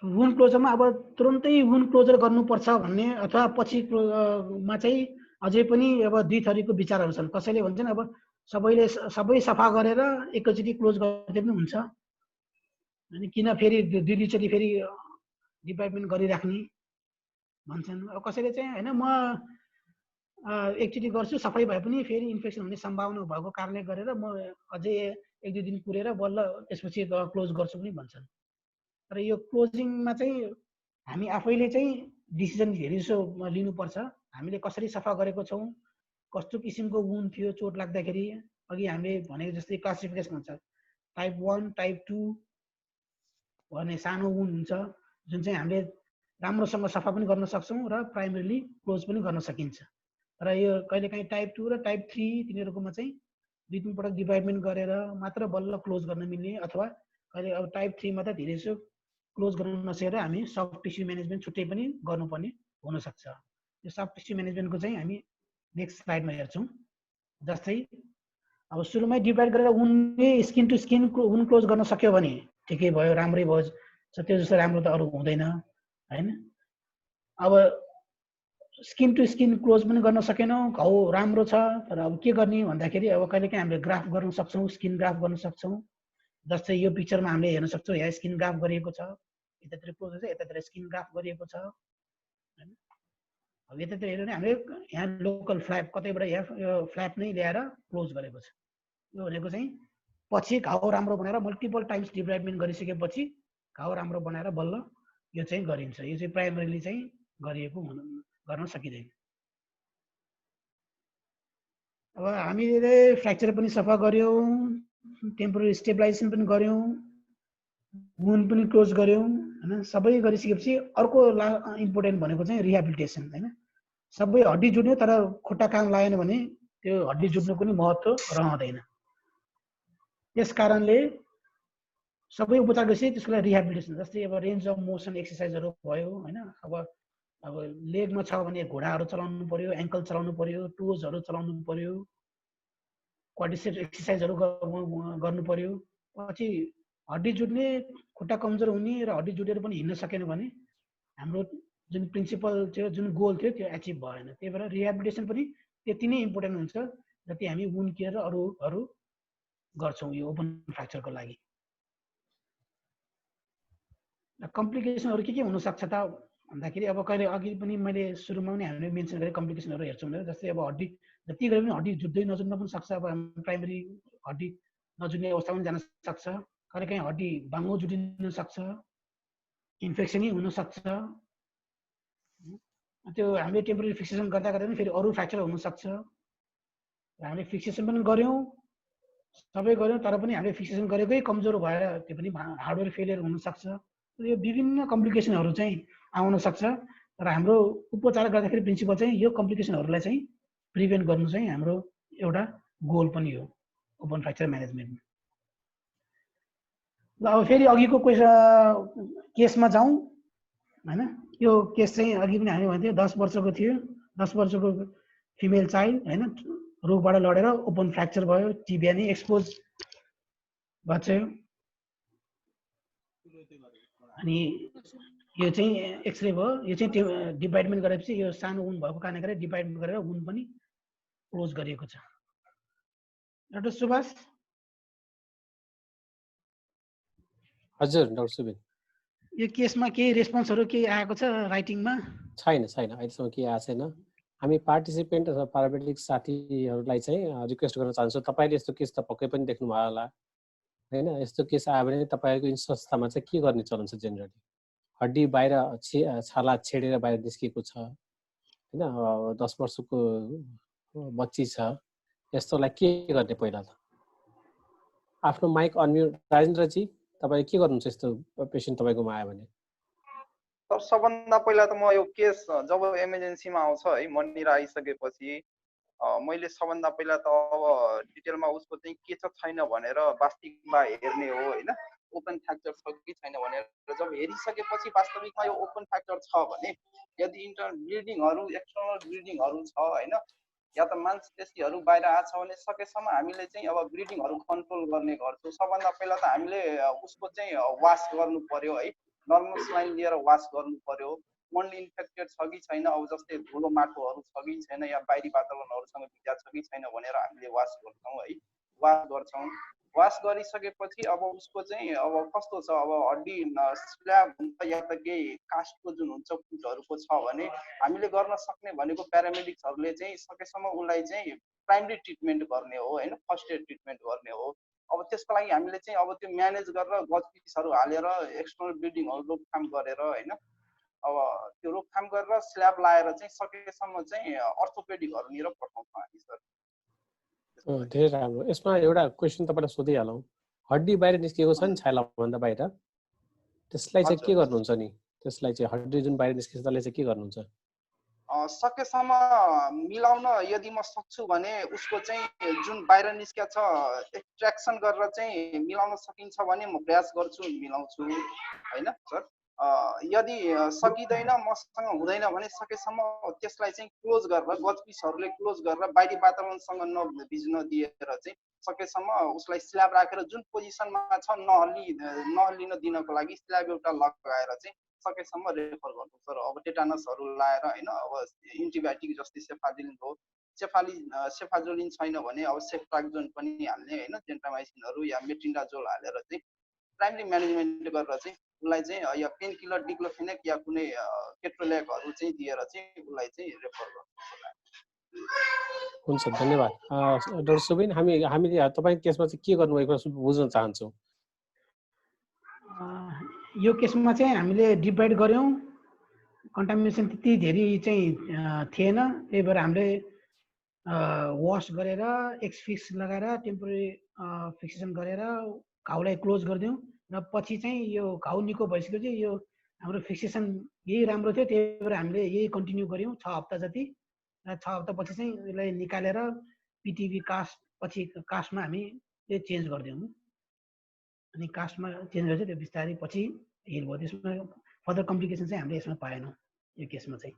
वुन्ड क्लोजरमा अब तुरुन्तै वुन्ड क्लोजर गर्नुपर्छ भन्ने अथवा पछिमा चाहिँ अझै पनि अब दुई थरीको विचारहरू छन्। कसैले भन्छन् अब सबै सफा गरेर एकैचोटि क्लोज गर्दै पनि हुन्छ, अनि किन फेरि दुईचोटि फेरि डिपार्टमेन्ट गरिराख्ने भन्छन्। अब कसैले चाहिँ हैन म एकचोटि गर्छु सफै भए पनि फेरि इन्फेक्सन हुने सम्भावना भएको कारणले गरेर म अझै 1-2 दिन कुरेर बल्ल त्यसपछि क्लोज गर्छु पनि भन्छन्। र यो क्लोजिङमा चाहिँ हामी आफैले चाहिँ डिसिजन धेरै जसो लिनुपर्छ। हामीले कसरी सफा गरेको छौँ, कस्तो किसिमको वुन्ड थियो, चोट लाग्दाखेरि अघि हामीले भनेको जस्तै क्लासिफिकेसन हुन्छ, टाइप 1 टाइप 2 भन्ने सानो वुन्ड हुन्छ जुन चाहिँ हामीले राम्रोसँग सफा पनि गर्न सक्छौँ र प्राइमरीली क्लोज पनि गर्न सकिन्छ। र यो कहिलेकाहीँ टाइप 2 र टाइप 3 तिनीहरूकोमा चाहिँ 2-3 पटक डिपार्टमेन्ट गरेर मात्र बल्ल क्लोज गर्न मिल्ने, अथवा कहिले अब टाइप 3 मा त धेरै जसो क्लोज गर्न नसकेर हामी सफ्ट टिस्यु म्यानेजमेन्ट छुट्टै पनि गर्नुपर्ने हुनसक्छ। यो सफ्ट टिस्यु म्यानेजमेन्टको चाहिँ हामी नेक्स्ट स्लाइडमा हेर्छौँ। जस्तै अब सुरुमै डिभाइड गरेर वुन्डले skin to skin wound close गर्न सक्यो भने ठिकै भयो, राम्रै भयो। त्यो जस्तो राम्रो त अरू हुँदैन हैन। अब स्किन टु स्किन क्लोज पनि गर्न सकेनौँ, घाउ राम्रो छ, तर अब के गर्ने भन्दाखेरि अब कहिलेकाहीँ हामीले ग्राफ गर्न सक्छौँ, स्किन ग्राफ गर्न सक्छौँ। जस्तै यो पिक्चरमा हामीले हेर्न सक्छौँ, यहाँ स्किन ग्राफ गरिएको छ, यतातिर क्लोज छ, यतातिर स्किन ग्राफ गरिएको छ हैन। अब यतातिर हेर्यो भने हामीले यहाँ लोकल फ्ल्याप कतैबाट यहाँ यो फ्ल्याप नै ल्याएर क्लोज गरेको छ। यो भनेको चाहिँ पछि घाउ राम्रो बनाएर मल्टिपल टाइम्स डिब्राइडमेन्ट गरिसकेपछि घाउ राम्रो बनाएर बल्ल यो चाहिँ गरिन्छ। यो चाहिँ प्राइमरीली चाहिँ गरिएको गर्न सकिँदैन। अब हामीले फ्र्याक्चर पनि सफा गर्यौँ, टेम्पोररी स्टेबलाइजेसन पनि गर्यौँ, वुन्ड पनि क्लोज गर्यौँ हैन। सबै गरिसकेपछि अर्को इम्पोर्टेन्ट भनेको चाहिँ रिहेबिलिटेसन हैन। सबै हड्डी जुट्यो तर खुट्टा काम लागेन भने त्यो हड्डी जुट्नुको पनि महत्त्व रहँदैन। त्यस कारणले सबै उपचार गरेपछि त्यसको लागि रिहेबिलिटेसन, जस्तै अब रेन्ज अफ मोसन एक्सर्साइजहरू भयो होइन। अब लेगमा छ भने घोडाहरू चलाउनु पर्यो, एङ्कल चलाउनु पर्यो, टोजहरू चलाउनु पर्यो, क्वाड्रिसेप एक्सर्साइजहरू गर्नु पर्यो। पछि हड्डी जुट्ने, खुट्टा कमजोर हुने र हड्डी जुटेर पनि हिँड्न सकेन भने हाम्रो जुन प्रिन्सिपल थियो, जुन गोल थियो त्यो एचिभ भएन। त्यही भएर रिहेबिलिटेसन पनि त्यति नै इम्पोर्टेन्ट हुन्छ जति हामी वुन्ड केयर र अरूहरू गर्छौँ यो ओपन फ्र्याक्चरको लागि। कम्प्लिकेसनहरू के हुनसक्छ त भन्दाखेरि अब कहिले अघि पनि मैले सुरुमा पनि हामीले मेन्सन गरेँ कम्प्लिकेसनहरू हेर्छौँ भनेर। जस्तै अब हड्डी जति गरे पनि हड्डी जुट्दै नजुट्न पनि सक्छ। अब प्राइमेरी हड्डी नजुट्ने अवस्था पनि जान सक्छ, कहिलेकाहीँ हड्डी बाङ्गो जुटिन सक्छ, इन्फेक्सनै हुनसक्छ। त्यो हामीले टेम्पोरेरी फिक्सेसन गर्दा गर्दा पनि फेरि अरू फ्र्याक्चर हुनसक्छ। हामीले फिक्सेसन पनि गऱ्यौँ, सबै गऱ्यौँ, तर पनि हामीले फिक्सेसन गरेकै कमजोर भएर त्यो पनि हार्डवेयर फेलियर हुनसक्छ। यो विभिन्न कम्प्लिकेसनहरू चाहिँ आउन सक्छ। तर हाम्रो उपचार गर्दाखेरि प्रिन्सिपल चाहिँ यो कम्प्लिकेसनहरूलाई चाहिँ प्रिभेन्ट गर्नु चाहिँ हाम्रो एउटा गोल पनि हो ओपन फ्र्याक्चर म्यानेजमेन्टमा। ल अब फेरि अघिको केसमा जाउँ होइन। यो केस चाहिँ अघि पनि हामी भन्थ्यौँ 10 वर्षको थियो, 10 वर्षको फिमेल चाइल्ड होइन, रोगबाट लडेर ओपन फ्र्याक्चर भयो, टिबिया नै एक्सपोज भएको छ। अनि यो चाहिँ एक्सरे भयो, यो चाहिँ डिभाइडमेन्ट गरेपछि यो सानो वुन्ड भएको कारणले गर्दा डिभाइडमेन्ट गरेर वुन्ड पनि क्लोज गरिएको छ। डाक्टर सुभाष। हजुर डाक्टर सुबिन, यो केसमा केही रेस्पोन्सहरू केही आएको छ राइटिङमा? छैन अहिलेसम्म केही आएको छैन। हामी पार्टिसिपेन्ट अथवा प्यारामेडिक साथीहरूलाई चाहिँ रिक्वेस्ट गर्न चाहन्छु, तपाईँले यस्तो केस त पक्कै पनि देख्नुभयो होला होइन। यस्तो केस आयो भने तपाईँहरूको संस्थामा चाहिँ के गर्ने चलन छ? जेनरली हड्डी बाहिर छाला छेडेर बाहिर निस्किएको छ होइन, 10 वर्षको बच्ची छ, यस्तोलाई के गर्ने? पहिला त आफ्नो माइक अनम्युट। राजेन्द्रजी तपाईँ के गर्नुहुन्छ यस्तो पेसेन्ट तपाईँकोमा आयो भने? सबभन्दा पहिला त म यो केस जब इमर्जेन्सीमा आउँछ है, मनिर आइसकेपछि मैले सबभन्दा पहिला त अब डिटेलमा उसको चाहिँ के छ छैन भनेर वास्तविकमा हेर्ने हो होइन। ओपन फ्र्याक्चर छ कि छैन भनेर जब हेरिसकेपछि वास्तविकमा यो ओपन फ्र्याक्चर छ भने यदि इन्टर्नल ब्लिडिङहरू, एक्सटर्नल ब्लिडिङहरू छ होइन, या त मांसपेशीहरू बाहिर आछ भने सकेसम्म हामीले चाहिँ अब ब्लिडिङहरू कन्ट्रोल गर्ने गर्छौँ। सबभन्दा पहिला त हामीले उसको चाहिँ वास गर्नु पर्यो है, नर्मल स्लाइन लिएर वास गर्नु पर्यो। वन्ड इन्फेक्टेड छ कि छैन, अब जस्तै धुलो माटोहरू छ कि छैन या बाहिरी वातावरणहरूसँग भिजा छ कि छैन भनेर हामीले वास गर्छौँ है, वास गर्छौँ। वास गरिसकेपछि अब उसको चाहिँ अब कस्तो छ, अब हड्डी स्ल्याब हुन्छ या त केही कास्टको जुन हुन्छ फुटहरूको छ भने हामीले गर्न सक्ने भनेको प्यारामेडिक्सहरूले चाहिँ सकेसम्म उसलाई चाहिँ प्राइमरी ट्रिटमेन्ट गर्ने हो होइन, फर्स्ट एड ट्रिटमेन्ट गर्ने हो। अब त्यसको लागि हामीले चाहिँ अब त्यो म्यानेज गरेर गजपिसहरू हालेर एक्सटर्नल ब्लिडिङहरू रोकथाम गरेर होइन, अब त्यो रोकथाम गरेर स्ल्याब लाएर चाहिँ सकेसम्म चाहिँ अर्थोपेडिकहरूनिर पठाउँछौँ हामी सर। धेरै राम्रो। यसमा एउटा क्वेसन तपाईँलाई सोधिहालौँ, हड्डी बाहिर निस्किएको छ नि छालाभन्दा बाहिर, त्यसलाई चाहिँ के गर्नुहुन्छ नि? त्यसलाई चाहिँ हड्डी जुन बाहिर निस्किन्छ त्यसलाई चाहिँ के गर्नुहुन्छ? सकेसम्म मिलाउन यदि म सक्छु भने उसको चाहिँ जुन बाहिर निस्किया छ एक्सट्र्याक्सन गरेर चाहिँ मिलाउन सकिन्छ भने म प्रयास गर्छु, मिलाउँछु होइन सर। यदि सकिँदैन, मसँग हुँदैन भने सकेसम्म त्यसलाई चाहिँ क्लोज गरेर गजपिसहरूले क्लोज गरेर बाहिरी वातावरणसँग नभिज्न दिएर चाहिँ सकेसम्म उसलाई स्ल्याब राखेर जुन पोजिसनमा छ नहल्लिन दिनको लागि स्ल्याब एउटा लगाएर चाहिँ सकेसम्म रेफर गर्नु सर। अब टेटानसहरू लाएर होइन, अब एन्टिबायोटिक जस्तै सेफाजोलिन हो, सेफाजोलिन छैन भने अब सेफ्ट्राक्जोन पनि हाल्ने होइन, जेन्टामाइसिनहरू या मेट्रिन्डाजोल हालेर चाहिँ प्राइमरी म्यानेजमेन्ट गरेर चाहिँ उसलाई चाहिँ या पेन किलर डिक्लोफेनेक या कुनै केट्रोल्याकहरू चाहिँ दिएर चाहिँ उसलाई चाहिँ रेफर गर्नु। हुन्छ, धन्यवाद डाक्टर सुबिन। हामीले तपाईँको केसमा चाहिँ के गर्नुभएको बुझ्न चाहन्छौँ। यो केसमा चाहिँ हामीले डिभाइड गऱ्यौँ, कन्टामिनेसन त्यति धेरै चाहिँ थिएन, त्यही भएर हामीले वास गरेर एक्सफिक्स लगाएर टेम्पोरेरी फिक्सेसन गरेर घाउलाई क्लोज गरिदिउँ र पछि चाहिँ यो घाउ निको भइसकेपछि यो हाम्रो फिक्सेसन यही राम्रो थियो, त्यही भएर हामीले यही कन्टिन्यू गऱ्यौँ 6 हप्ता जति। र 6 हप्तापछि चाहिँ यसलाई निकालेर पिटिभी कास्ट पछि कास्टमा हामी यो चेन्ज गरिदिउँ। अनि कास्टमा चेन्ज भएपछि त्यो बिस्तारै पछि हिल भयो। त्यसमा फर्दर कम्प्लिकेसन चाहिँ हामीले यसमा पाएनौँ यो केसमा चाहिँ।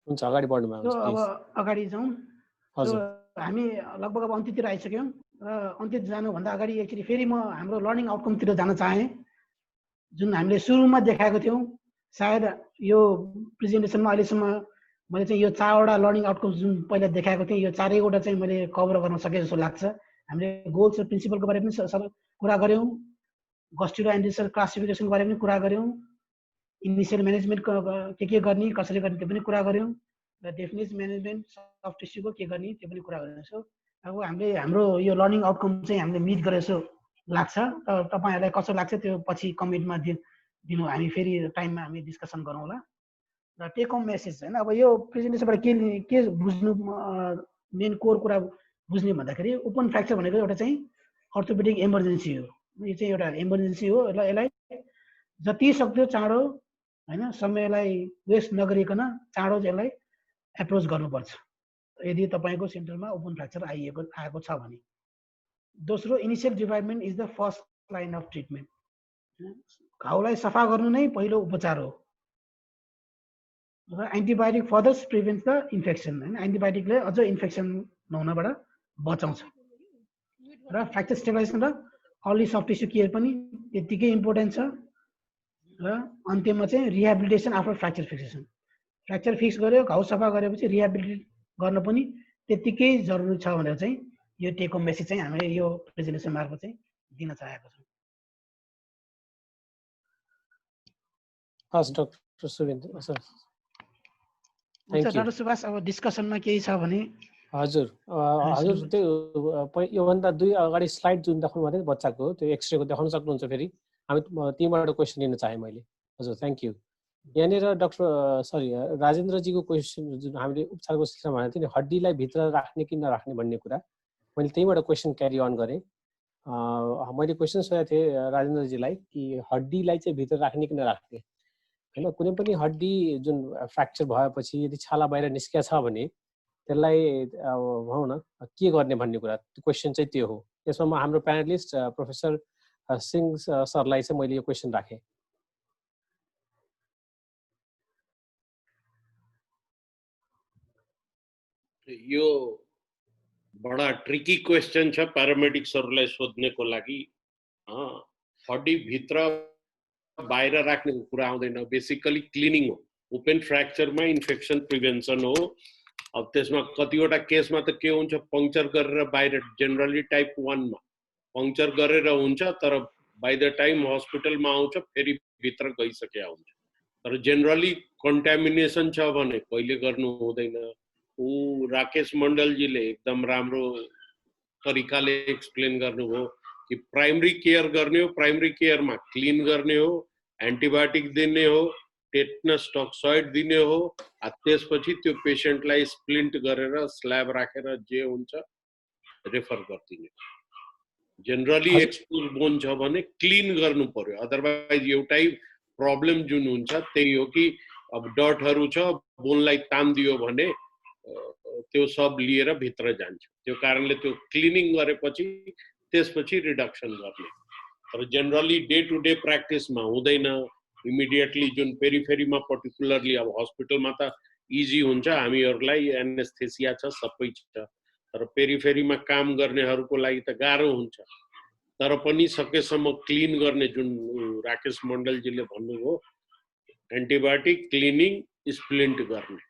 हुन्छ, अगाडि बढ्नुमा सो हुन्छ अब प्लिज। अगाडि जाउँ। सो हजुर हामी लगभग अब अन्त्यतिर आइसक्यौँ र अन्त्य जानुभन्दा अगाडि एकचोटि फेरि म हाम्रो लर्निङ आउटकमतिर जान चाहेँ, जुन हामीले सुरुमा देखाएको थियौँ। सायद यो प्रेजेन्टेसनमा अहिलेसम्म मैले चाहिँ यो 4वटा लर्निङ आउटकम्स जुन पहिला देखाएको थिएँ, यो 4वटा चाहिँ मैले कभर गर्न सकेँ जस्तो लाग्छ। हामीले गोल्स र प्रिन्सिपलको बारेमा पनि सबै कुरा गऱ्यौँ, गस्टिरो एन्ड रिसर्च क्लासिफिकेसनको बारेमा पनि कुरा गऱ्यौँ, इनिसियल म्यानेजमेन्ट के गर्ने कसरी गर्ने त्यो पनि कुरा गऱ्यौँ, र डेफिनेट म्यानेजमेन्ट सफ्ट टिस्युको के गर्ने त्यो पनि कुरा गरेको छौँ। अब हामीले हाम्रो यो लर्निङ आउटकम चाहिँ हामीले मिट गरेको जस्तो लाग्छ। तपाईँहरूलाई कस्तो लाग्छ त्यो पछि कमेन्टमा दिनु, हामी फेरि टाइममा हामी डिस्कसन गरौँला। र टेक होम मेसेज होइन, अब यो प्रेजेन्टेसनबाट के बुझ्नु मेन कोर कुरा बुझ्ने भन्दाखेरि ओपन फ्र्याक्चर भनेको एउटा चाहिँ अर्थोपेडिक इमर्जेन्सी हो। यो चाहिँ एउटा इमर्जेन्सी हो। यसलाई जति सक्दो चाँडो होइन समयलाई वेस्ट नगरिकन चाँडो यसलाई एप्रोच गर्नुपर्छ यदि तपाईँको सेन्टरमा ओपन फ्र्याक्चर आएको छ भने। दोस्रो, initial debridement is the first line of treatment. घाउलाई सफा गर्नु नै पहिलो उपचार हो र antibiotic further prevents the infection होइन, एन्टिबायोटिकले अझ इन्फेक्सन नहुनबाट बचाउँछ। र फ्र्याक्चर स्टेबलाइजेसन र अर्ली सफ्ट टिस्यु केयर पनि त्यत्तिकै इम्पोर्टेन्ट छ। र अन्त्यमा चाहिँ rehabilitation after fracture fixation, fracture fix गर्यो घाउ सफा गरेपछि रिहेबिलिटेट गर्न पनि त्यत्तिकै जरुरी छ भनेर चाहिँ यो टेक होम मेसेज चाहिँ हामीले यो प्रेजेन्टेसन मार्फत चाहिँ दिन चाहेको छौँ। हस् डाक्टर सुरेन्द्र सर, हुन्छ डाक्टर सुभाष, अब डिस्कसनमा केही छ भने। हजुर हजुर त्यो योभन्दा 2 अगाडि स्लाइड जुन देखाउनु भएको थियो बच्चाको त्यो एक्सरेको देखाउन सक्नुहुन्छ फेरि? हामी तीबाट क्वेसन लिन चाहे मैले। हजुर थ्याङ्क यू। यहाँनिर डाक्टर राजेन्द्रजीको क्वेसन जुन हामीले उपचारको सिलसिलामा भनेको थियो नि, हड्डीलाई भित्र राख्ने कि नराख्ने भन्ने कुरा, मैले त्यहीबाट क्वेसन क्यारी अन गरेँ। मैले क्वेसन सोधेको थिएँ राजेन्द्रजीलाई कि हड्डीलाई चाहिँ भित्र राख्ने कि नराख्ने होइन। कुनै पनि हड्डी जुन फ्र्याक्चर भएपछि यदि छाला बाहिर निस्किया छ भने त्यसलाई भनौँ न के गर्ने भन्ने कुरा, क्वेसन चाहिँ त्यो हो। यसमा म हाम्रो प्यानलिस्ट प्रोफेसर सिंह सरलाई चाहिँ मैले यो क्वेसन राखेँ। यो बडा ट्रिकी क्वेसन छ प्यारामेडिक्सहरूलाई सोध्नेको लागि। हड्डी भित्र बाहिर राख्ने कुरा आउँदैन, बेसिकली क्लिनिङ हो। ओपन फ्र्याक्चरमा इन्फेक्सन प्रिभेन्सन हो। अब त्यसमा कतिवटा केसमा त के हुन्छ, पङ्क्चर गरेर बाहिर, जेनरली टाइप 1 मा पङ्क्चर गरेर हुन्छ, तर बाई द टाइम हस्पिटलमा आउँछ फेरि भित्र गइसकेको हुन्छ। तर जेनरली कन्टामिनेसन छ भने कहिले गर्नु हुँदैन। राकेश मण्डलजीले एकदम राम्रो तरिकाले एक्सप्लेन गर्नुभयो कि प्राइमरी केयर गर्ने हो, प्राइमरी केयरमा क्लिन गर्ने हो, एन्टिबायोटिक दिने हो, टेटनस टक्सोइड दिने हो, त्यसपछि त्यो पेसेन्टलाई स्प्लिन्ट गरेर स्ल्याब राखेर जे हुन्छ रेफर गरिदिने। जेनरली एक्सपोज बोन छ भने क्लिन गर्नु पर्यो, अदरवाइज एउटै प्रब्लम जुन हुन्छ त्यही हो कि अब डटहरू छ, बोनलाई तान्दियो भने त्यो सब लिएर भित्र जान्छ। त्यो कारणले त्यो क्लिनिङ गरेपछि त्यसपछि रिडक्सन गर्ने। तर जेनरली डे टु डे प्र्याक्टिसमा हुँदैन इमिडिएटली। जुन पेरिफेरीमा पर्टिकुलरली अब हस्पिटलमा त इजी हुन्छ, हामीहरूलाई एनेस्थेसिया छ, सबै छ, तर पेरिफेरीमा काम गर्नेहरूको लागि त गाह्रो हुन्छ। तर पनि सकेसम्म क्लिन गर्ने, जुन राकेश मण्डलजीले भन्नुभयो, एन्टिबायोटिक क्लिनिङ स्प्लिन्ट गर्ने,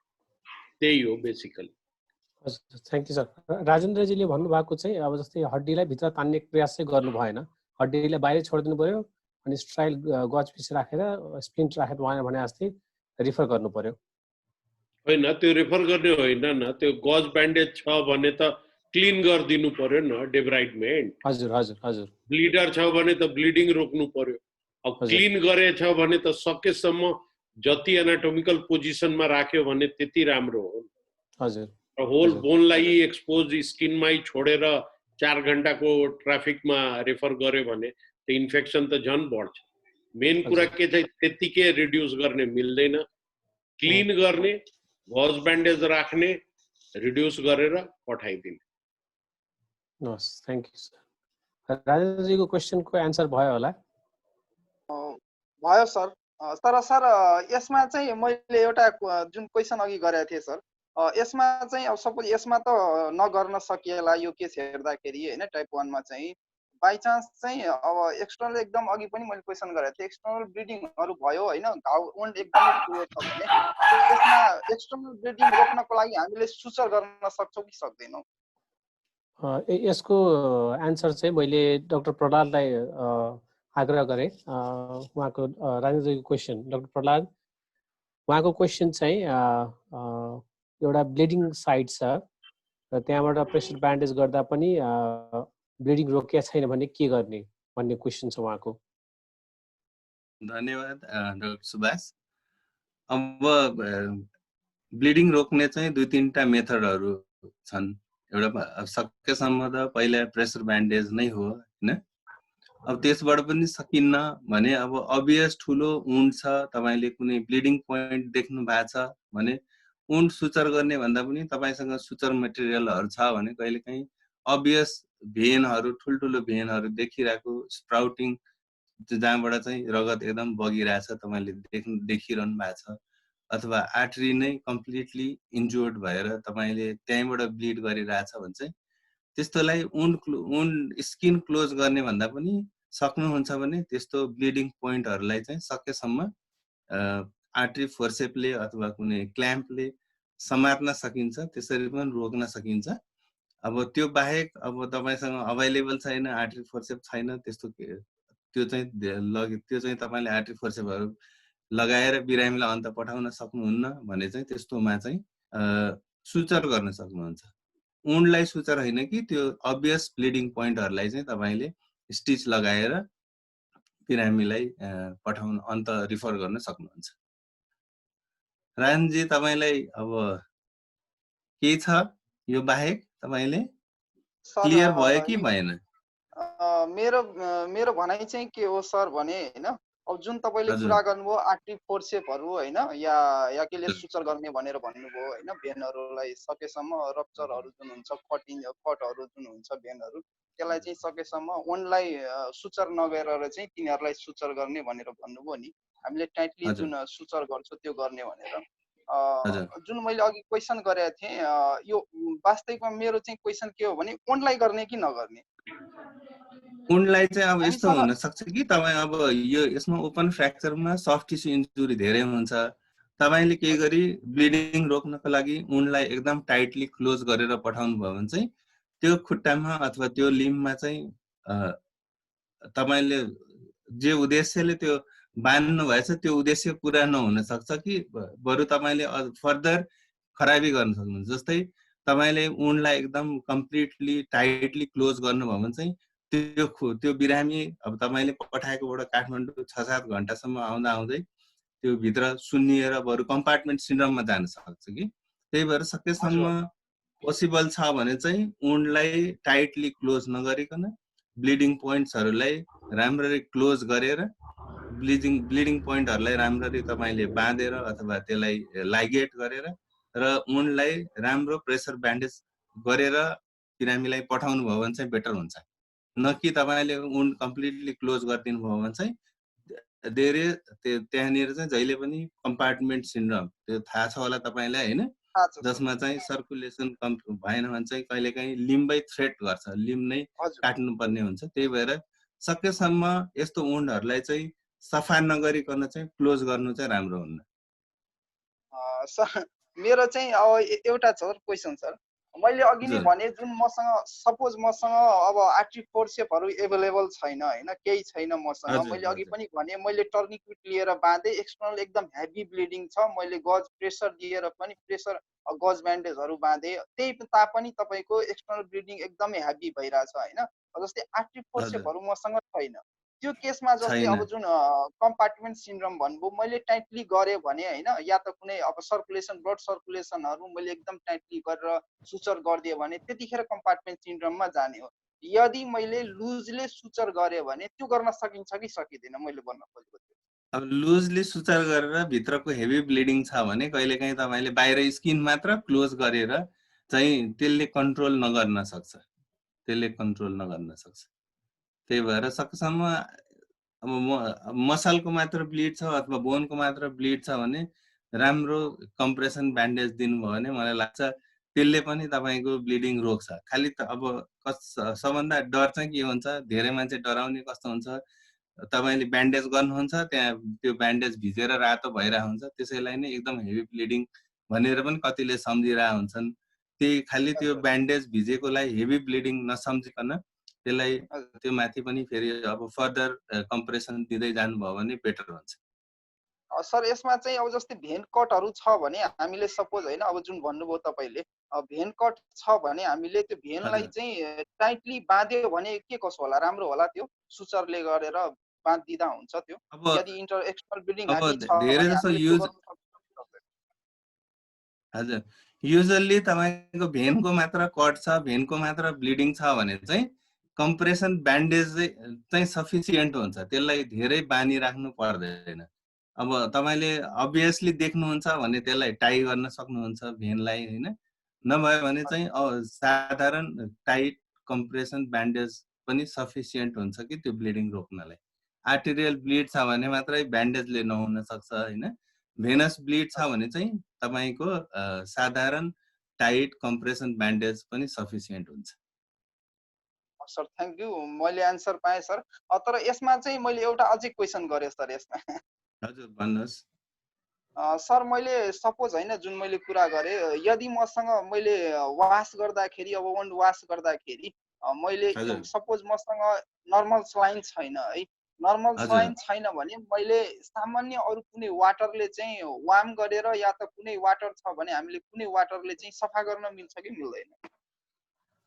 त्यही हो बेसिकली। Thank you sir. राजेन्द्रजीले भन्नुभएको चाहिँ अब जस्तै हड्डीलाई भित्र तान्ने प्रयास चाहिँ गर्नु भएन, हड्डीलाई बाहिर छोडिदिनु पर्यो अनि स्ट्राइल गज पिस राखेर स्प्लिन्ट राखेर उहाँले भने जस्तै रिफर गर्नु पर्यो। होइन, त्यो रिफर गर्ने होइन न, त्यो गज ब्यान्डेज छ भने त क्लिन गरिदिनु पर्यो न, डेब्राइडमेन्ट। हजुर हजुर हजुर। ब्लिडर छ भने त ब्लिडिङ रोक्नु पर्यो। अब क्लिन गरेछ भने त सकेसम्म जति एनाटोमिकल पोजिसनमा राख्यो भने त्यति राम्रो हो। हजुर। होल बोनलाई एक्सपोज स्किनमै छोडेर 4 घण्टाको ट्राफिकमा रेफर गर्यो भने त्यो इन्फेक्सन त झन् बढ्छ। मेन कुरा के चाहिँ त्यतिकै रिड्युस गर्ने मिल्दैन, क्लिन गर्ने, गज ब्यान्डेज राख्ने, रिड्युस गरेर पठाइदिने। हस्, थ्याङ्क यू सर। राजेन्द्रजीको क्वेसनको एन्सर भयो होला? भयो सर। तर सर यसमा चाहिँ मैले एउटा जुन क्वेसन अघि गरेको थिएँ सर, यसमा चाहिँ अब सपोज यसमा त नगर्न सकिएला यो केस हेर्दाखेरि होइन, टाइप 1 मा चाहिँ बाई चान्स चाहिँ अब एक्सटर्नल एकदम अघि पनि मैले क्वेसन गरेको थिएँ, एक्सटर्नल ब्लिडिङहरू भयो होइन, घाउ वुन्ड एकदमै ठुलो छ भने त्यसमा एक्सटर्नल ब्लिडिङ रोक्नको लागि हामीले सुचर गर्न सक्छौँ कि सक्दैनौँ? यसको एन्सर चाहिँ मैले डाक्टर प्रहलादलाई आग्रह गरेँ। उहाँको राजेन्द्रजीको क्वेसन, डाक्टर प्रहलाद उहाँको क्वेसन चाहिँ एउटा ब्लिडिङ साइट छ र त्यहाँबाट प्रेसर ब्यान्डेज गर्दा पनि ब्लिडिङ रोकिया छैन भने के गर्ने भन्ने क्वेसन छ उहाँको। धन्यवाद डाक्टर सुभाष। अब ब्लिडिङ रोक्ने चाहिँ 2-3टा मेथडहरू छन्। एउटा सकेसम्म त पहिला प्रेसर ब्यान्डेज नै हो हैन। अब त्यसबाट पनि सकिन्न भने अब अभियस ठुलो वुन्ड छ, तपाईले कुनै ब्लिडिङ पोइन्ट देख्नु भएको छ भने वुन्ड सुचर गर्ने भन्दा पनि तपाईसँग सुचर मटेरियलहरू छ भने कहिलेकाहीँ अभियस भेनहरू, ठुल्ठुलो भेनहरू देखिरहेको स्प्राउटिङ जहाँबाट चाहिँ रगत एकदम बगिरहेछ तपाईले देखिरहनु भएको छ, अथवा आर्टरी नै कम्प्लिटली इन्जोर्ड भएर तपाईले त्यहीँबाट ब्लिड गरिरहेछ भने चाहिँ त्यस्तोलाई वुन्ड स्किन क्लोज गर्ने भन्दा पनि सक्नुहुन्छ भने त्यस्तो ब्लिडिङ पोइन्टहरूलाई चाहिँ सकेसम्म आर्टरी फोर्सेपले अथवा कुनै क्ल्याम्पले समात्न सकिन्छ, त्यसरी पनि रोक्न सकिन्छ। अब त्यो बाहेक अब तपाईसँग अभाइलेबल छैन, आर्टरी फोर्सेप छैन, त्यस्तो त्यो चाहिँ तपाईले आर्टरी फोर्सेपहरू लगाएर बिरामीलाई अन्त पठाउन सक्नुहुन्न भने चाहिँ त्यस्तोमा चाहिँ सुचर गर्न सक्नुहुन्छ। वुन्डलाई सुचर होइन कि त्यो अभियस ब्लिडिङ पोइन्टहरूलाई चाहिँ तपाईले स्टिच लगाएर बिरामीलाई पठाउन अन्त रिफर गर्न सक्नुहुन्छ। राजनजी तपाईलाई अब के छ यो बाहेक तपाईले क्लियर भयो कि भएन? मेरो भनाइ चाहिँ के हो सर भने होइन, अब जुन तपाईले कुरा गर्नुभयो आर्टरी फोर्सेपहरू होइन, या केले सुचर गर्ने भनेर भन्नुभयो होइन, भेनहरूलाई सकेसम्म रप्चरहरू जुन हुन्छ, कटहरू जुन हुन्छ भेनहरू, त्यसलाई चाहिँ सकेसम्म वुन्डलाई सुचर नगरेर चाहिँ तिनीहरूलाई सुचर गर्ने भनेर भन्नुभयो नि, हामीले टाइटली जुन सुचर गर्छौँ त्यो गर्ने भनेर। जुन मैले अघि क्वेसन गरेको थिएँ, यो वास्तविकमा मेरो चाहिँ क्वेसन के हो भने वुन्डलाई गर्ने कि नगर्ने? वुन्डलाई चाहिँ अब यस्तो हुन सक्छ कि तपाईँ अब यो यसमा ओपन फ्र्याक्चरमा सफ्ट टिस्यु इन्जुरी धेरै हुन्छ, तपाईले के गरी ब्लिडिङ रोक्नको लागि वुन्डलाई एकदम टाइटली क्लोज गरेर पठाउनु भयो भने चाहिँ त्यो खुट्टामा अथवा त्यो लिम्बमा चाहिँ तपाईले जे उद्देश्यले त्यो बान्नु भएछ त्यो उद्देश्य पुरा नहुन सक्छ कि बरु तपाईले फर्दर खराबी गर्न सक्नुहुन्छ। जस्तै तपाईले वुन्डलाई एकदम कम्प्लिटली टाइटली क्लोज गर्नुभयो भने चाहिँ त्यो बिरामी अब तपाईले पठाएकोबाट काठमाडौँ 6-7 घण्टासम्म आउँदै त्यो भित्र सुन्निएर बरु कम्पार्टमेन्ट सिन्ड्रोममा जान सक्छ कि। त्यही भएर सकेसम्म पोसिबल छ भने चाहिँ वुन्डलाई टाइटली क्लोज नगरिकन ब्लिडिङ पोइन्ट्सहरूलाई राम्ररी क्लोज गरेर ब्लिडिङ पोइन्टहरूलाई राम्ररी तपाईले बाँधेर अथवा त्यसलाई लाइगेट गरेर र वुन्डलाई राम्रो प्रेसर ब्यान्डेज गरेर बिरामीलाई पठाउनु भयो भने चाहिँ बेटर हुन्छ। न कि तपाईले वुन्ड कम्प्लिटली क्लोज गरिदिनु भयो भने चाहिँ धेरै त्यहाँनिर चाहिँ जहिले पनि कम्पार्टमेन्ट सिन्ड्रोम त्यो थाहा छ होला तपाईलाई हैन, जसमा चाहिँ सर्कुलेसन भएन भने चाहिँ कहिलेकाहीँ लिम्बै थ्रेट गर्छ, लिम्ब नै काट्नु पर्ने हुन्छ। त्यही भएर सकेसम्म यस्तो वुन्डहरूलाई चाहिँ सफा नगरिकन चाहिँ क्लोज गर्नु चाहिँ राम्रो हुन्न। सर मेरो चाहिँ अब एउटा छ क्वेसन सर, मैले अघि नै भने जुन मसँग सपोज मसँग अब आर्टरी फोर्सेपहरू एभाइलेबल छैन होइन, केही छैन मसँग, मैले अघि पनि भने मैले टर्निक्विट लिएर बाँधे, एक्सटर्नल एकदम हेभी ब्लिडिङ छ, मैले गज प्रेसर दिएर पनि प्रेसर गज ब्यान्डेजहरू बाँधे, त्यही तापनि तपाईँको एक्सटर्नल ब्लिडिङ एकदमै हेभी भइरहेछ होइन। जस्तै आर्टरी फोर्सेपहरू मसँग छैन, त्यो केसमा जस्तै अब जुन कम्पार्टमेन्ट सिन्ड्रोम भन्नुभयो मैले टाइटली गरेँ भने होइन, या त कुनै अब सर्कुलेसन ब्लड सर्कुलेसनहरू मैले एकदम टाइटली गरेर सुचर गरिदिएँ भने त्यतिखेर कम्पार्टमेन्ट सिन्ड्रोममा जाने हो। यदि मैले लुजले सुचर गरेँ भने त्यो गर्न सकिन्छ कि सकिँदैन, मैले भन्न खोजेको थिएँ। अब लुजली सुचर गरेर भित्रको हेभी ब्लिडिङ छ भने कहिलेकाहीँ तपाईले बाहिर स्किन मात्र क्लोज गरेर चाहिँ त्यसले कन्ट्रोल नगर्न सक्छ। त्यसले कन्ट्रोल नगर्न सक्छ। त्यही भएर सकेसम्म अब मसलको मात्र ब्लिड छ अथवा बोनको मात्र ब्लिड छ भने राम्रो कम्प्रेसन ब्यान्डेज दिनुभयो भने मलाई लाग्छ त्यसले पनि तपाईँको ब्लिडिङ रोक्छ। खालि त अब सबभन्दा डर चाहिँ के हुन्छ, धेरै मान्छे डराउने कस्तो हुन्छ, तपाईँले ब्यान्डेज गर्नुहुन्छ त्यहाँ त्यो ब्यान्डेज भिजेर रातो भइरहेको हुन्छ, त्यसैलाई नै एकदम हेभी ब्लिडिङ भनेर पनि कतिले सम्झिरहेको हुन्छन्। त्यही खालि त्यो ब्यान्डेज भिजेकोलाई हेभी ब्लिडिङ नसम्झिकन त्यसलाई त्यो माथि पनि फेरि अब फर्दर कम्प्रेसन दिँदै जानुभयो भने बेटर हुन्छ। सर यसमा चाहिँ अब जस्तै भेन कटहरू छ भने हामीले सपोज होइन अब जुन भन्नुभयो तपाईँले भेन कट छ भने हामीले त्यो भेनलाई चाहिँ टाइटली बाँध्यो भने के कसो होला, राम्रो होला? त्यो सुचरले गरेर बाँधिदिँदा हुन्छ त्यो? यदि एक्सटर्नल ब्लिडिङ हानि छ भने हजुर, युजली तपाईँको भेनको मात्र कट छ, भेनको मात्र ब्लिडिङ छ भने चाहिँ कम्प्रेसन ब्यान्डेज चाहिँ सफिसियन्ट हुन्छ, त्यसलाई धेरै बाँधिराख्नु पर्दैन। अब तपाईँले अभियसली देख्नुहुन्छ भने त्यसलाई टाई गर्न सक्नुहुन्छ भेनलाई होइन, नभए भने चाहिँ साधारण टाइट कम्प्रेसन ब्यान्डेज पनि सफिसियन्ट हुन्छ कि त्यो ब्लिडिङ रोक्नलाई। आर्टेरियल ब्लिड छ भने मात्रै ब्यान्डेजले नहुन सक्छ होइन, भेनस ब्लिड छ भने चाहिँ तपाईँको साधारण टाइट कम्प्रेसन ब्यान्डेज पनि सफिसियन्ट हुन्छ। सर थ्याङ्क यू, मैले एन्सर पाएँ सर। तर यसमा चाहिँ मैले एउटा अझै क्वेसन गरेँ सर यसमा। हजुर भन्नुहोस्। सर मैले सपोज होइन जुन मैले कुरा गरेँ, यदि मसँग मैले वास गर्दाखेरि अब वन्ड वास गर्दाखेरि मैले सपोज मसँग नर्मल स्लाइन छैन है, नर्मल स्लाइन छैन भने मैले सामान्य अरू कुनै वाटरले चाहिँ वार्म गरेर या त कुनै वाटर छ भने हामीले कुनै वाटरले चाहिँ सफा गर्न मिल्छ कि मिल्दैन?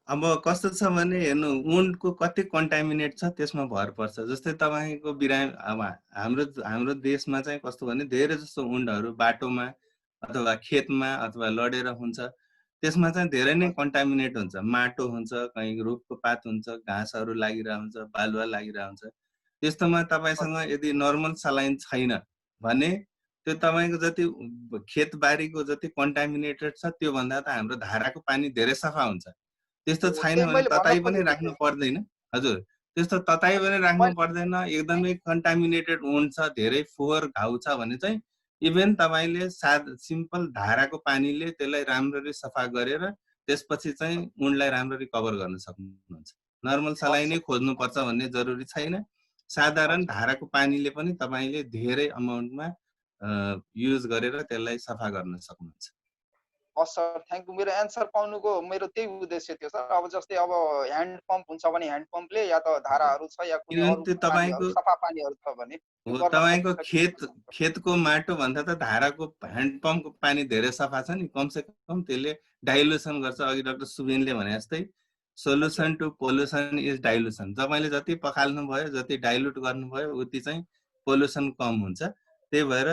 अब कस्तो छ भने हेर्नु वुन्डको कति कन्टामिनेट छ त्यसमा भर पर्छ। जस्तै तपाईँको बिरामी अब हाम्रो देशमा चाहिँ कस्तो भने धेरै जस्तो वुन्डहरू बाटोमा अथवा खेतमा अथवा लडेर हुन्छ, त्यसमा चाहिँ धेरै नै कन्टामिनेट हुन्छ, माटो हुन्छ, कहीँ रुखको पात हुन्छ, घाँसहरू लागिरहेको हुन्छ, बालुवा लागिरहेको हुन्छ। त्यस्तोमा तपाईँसँग यदि नर्मल सलाइन छैन भने त्यो तपाईँको जति खेतबारीको जति कन्टामिनेटेड छ त्योभन्दा त हाम्रो धाराको पानी धेरै सफा हुन्छ। त्यस्तो छैन भने तताई पनि राख्नु पर्दैन। हजुर, त्यस्तो तताई पनि राख्नु पर्दैन। एकदमै कन्टामिनेटेड वुन्ड छ, धेरै फोहोर घाउ छ भने चाहिँ इभन तपाईँले सिम्पल धाराको पानीले त्यसलाई राम्ररी सफा गरेर त्यसपछि चाहिँ वुन्डलाई राम्ररी कभर गर्न सक्नुहुन्छ। नर्मल सलाइनै खोज्नुपर्छ भन्ने जरुरी छैन। साधारण धाराको पानीले पनि तपाईँले धेरै अमाउन्टमा युज गरेर त्यसलाई सफा गर्न सक्नुहुन्छ। सर थ्याङ्क यू, मेरो एन्सर पाउनुको मेरो त्यही उद्देश्य थियो सर। अब जस्तै अब ह्यान्ड पम्प हुन्छ भने ह्यान्ड पम्पले या त धाराहरू छ या कुनै अरू पानीहरू सफा पानीहरू छ भने तपाईँको खेतको माटो भन्दा त धाराको ह्यान्ड पम्पको पानी धेरै सफा छ नि, कमसे कम त्यसले डाइल्युसन गर्छ। अघि डाक्टर सुबिनले भने जस्तै solution to pollution is dilution. तपाईँले जति पखाल्नु भयो, जति डाइल्युट गर्नुभयो उति चाहिँ पोल्युसन कम हुन्छ। त्यही भएर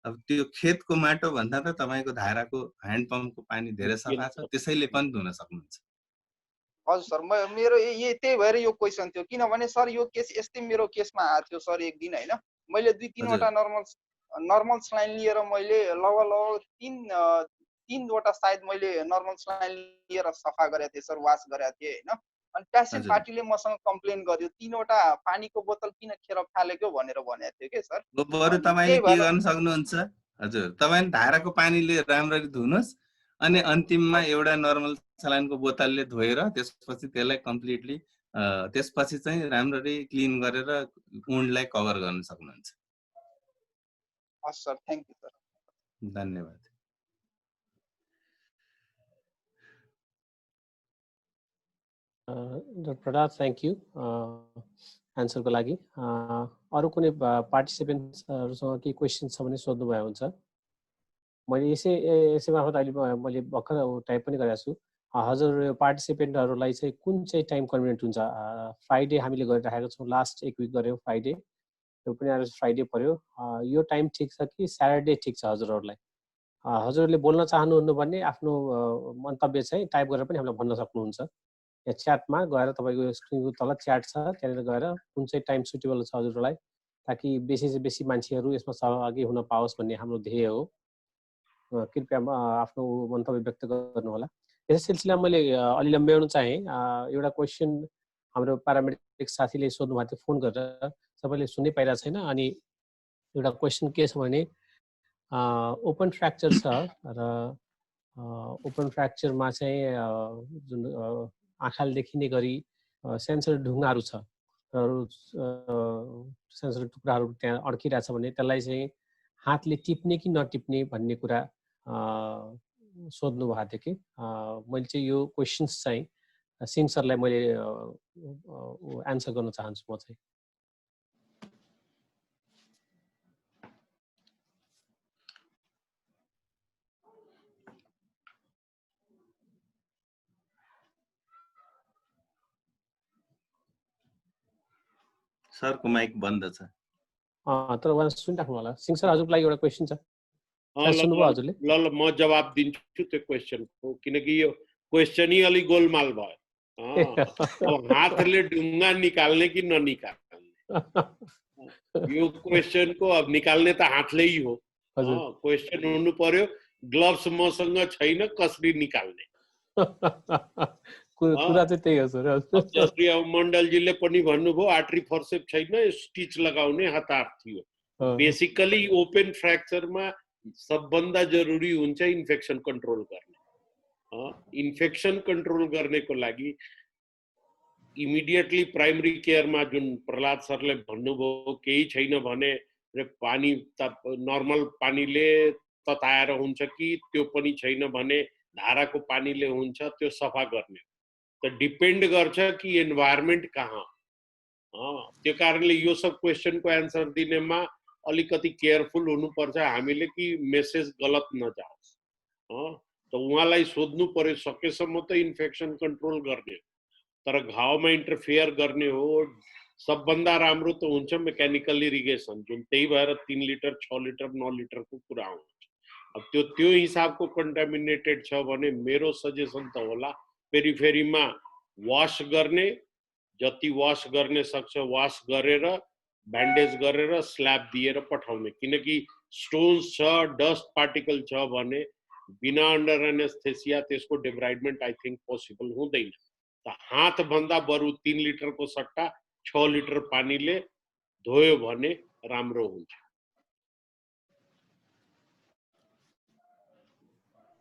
अब त्यो खेतको माटो भन्दा त तपाईँको धाराको ह्यान्ड पम्पको पानी धेरै सफा छ, त्यसैले पनि धुन सक्नुहुन्छ। हजुर सर, मेरो त्यही भएर यो क्वेसन थियो, किनभने सर यो केस यस्तै मेरो केसमा आएको थियो सर। एक दिन होइन मैले 2-3वटा नर्मल स्लाइन लिएर मैले लगभग 3वटा सायद मैले नर्मल स्लाइन लिएर सफा गरेको थिएँ सर, वास गरेको थिएँ होइन। अनि पेसेन्ट पार्टीले मसँग कम्प्लेन गर्यो 3वटा पानीको बोतल किन खेर फालेको भनेर भनेको थियो कि सर। बरु तपाईँले के गर्न सक्नुहुन्छ, हजुर तपाईँ धाराको पानीले राम्ररी धुनुहोस् अनि अन्तिममा एउटा नर्मल सलाइनको बोतलले धोएर त्यसपछि त्यसलाई कम्प्लिटली त्यसपछि चाहिँ राम्ररी क्लिन गरेर वुन्डलाई कभर गर्न सक्नुहुन्छ। हस् सर, थ्याङ्क यू सर। धन्यवाद। डक्टर प्रदाथ थ्याङ्क यू एन्सरको लागि। अरू कुनै पार्टिसिपेन्ट्सहरूसँग केही क्वेसन छ भने सोध्नुभयो हुन्छ। मैले यसै मार्फत अहिले मैले भर्खर टाइप पनि गरेको छु। हजुर पार्टिसिपेन्टहरूलाई चाहिँ कुन चाहिँ टाइम कन्भिनियन्ट हुन्छ? फ्राइडे हामीले गरिराखेको छौँ, लास्ट एक विक गऱ्यौँ फ्राइडे, यो पनि आज फ्राइडे पर्यो। यो टाइम ठिक छ कि स्याटरडे ठिक छ हजुरहरूलाई? हजुरहरूले बोल्न चाहनुहुन्न भने आफ्नो मन्तव्य चाहिँ टाइप गरेर पनि हामीलाई भन्न सक्नुहुन्छ। यहाँ च्याटमा गएर तपाईँको स्क्रिनको तल च्याट छ, त्यहाँनिर गएर कुन चाहिँ टाइम सुटेबल छ हजुरलाई, ताकि बेसी से बेसी मान्छेहरू यसमा सहभागी हुन पाओस् भन्ने हाम्रो ध्येय हो। कृपया आफ्नो मन्तव्य व्यक्त गर्नुहोला। यस सिलसिला मैले अलि लम्ब्याउन चाहे एउटा क्वेशन हाम्रो प्यारामेडिक साथीले सोध्नु भएको थियो फोन गरेर सबैले सुन्नै पाइरहेको छैन अनि एउटा क्वेशन के छ भने ओपन फ्र्याक्चर छ र ओपन फ्र्याक्चरमा चाहिँ जुन आँखाले देखिने गरी सेन्सर ढुङ्गाहरू छ सेन्सर टुक्राहरू त्यहाँ अड्किरहेछ भने त्यसलाई चाहिँ हातले टिप्ने कि नटिप्ने भन्ने कुरा सोध्नु भएको थियो कि मैले चाहिँ यो क्वेसन्स चाहिँ सिंह सरलाई मैले एन्सर गर्न चाहन्छु म चाहिँ। सरको माइक बन्द छ। तर उहाँ सुनिराख्नु होला। सिंह सर हजुरको लागि एउटा क्वेसन छ, सुन्नुभयो हजुरले? ल ल म जवाब दिन्छु त्यो क्वेसनको, किनकि यो क्वेसन ही अलि गोलमाल भयो। अब हातले ढुङ्गा निकाल्ने कि ननिकाल्ने, यो क्वेसनको अब निकाल्ने त हातले ही हो। क्वेसन हुनु पर्यो ग्लोभ्स मसँग छैन कसरी निकाल्ने, कुरा चाहिँ त्यही हो सर। जसरी अब मण्डलजीले पनि भन्नुभयो आर्टरी फोर्सेप छैन, स्टिच लगाउने हतार थियो। बेसिकली ओपन फ्र्याक्चरमा सबभन्दा जरुरी हुन्छ इन्फेक्सन कन्ट्रोल गर्ने। इन्फेक्सन कन्ट्रोल गर्नेको लागि इमिडिएटली प्राइमरी केयरमा जुन प्रहलाद सरले भन्नुभयो केही छैन भने पानी नर्मल पानीले तताएर हुन्छ कि त्यो पनि छैन भने धाराको पानीले हुन्छ, त्यो सफा गर्ने। त डिपेन्ड गर्छ कि इन्भाइरोमेन्ट कहाँ। त्यो कारणले यो सब क्वेसनको एन्सर दिनेमा अलिकति केयरफुल हुनुपर्छ हामीले कि मेसेज गलत नजाओस्। त उहाँलाई सोध्नु पर्यो सकेसम्म त इन्फेक्सन कन्ट्रोल गर्ने, तर घाउमा इन्टरफेयर गर्ने हो। सबभन्दा राम्रो त हुन्छ मेकानिकल इरिगेसन, जुन त्यही भएर 3 लिटर 6 लिटर 9 लिटरको कुरा हुन्छ। अब त्यो हिसाबको कन्टामिनेटेड छ भने मेरो सजेसन त होला पेरिफेरीमा वास गर्ने, जति वास गर्ने सक्छ वास गरेर ब्यान्डेज गरेर स्ल्याब दिएर पठाउने, किनकि स्टोन्स छ डस्ट पार्टिकल छ भने बिना अन्डर एनेस्थेसिया त्यसको डेब्राइडमेन्ट आई थिंक पोसिबल हुँदैन। त हात भन्दा बरु 3 लिटरको सट्टा 6 लिटर पानीले धोयो भने राम्रो हुन्छ।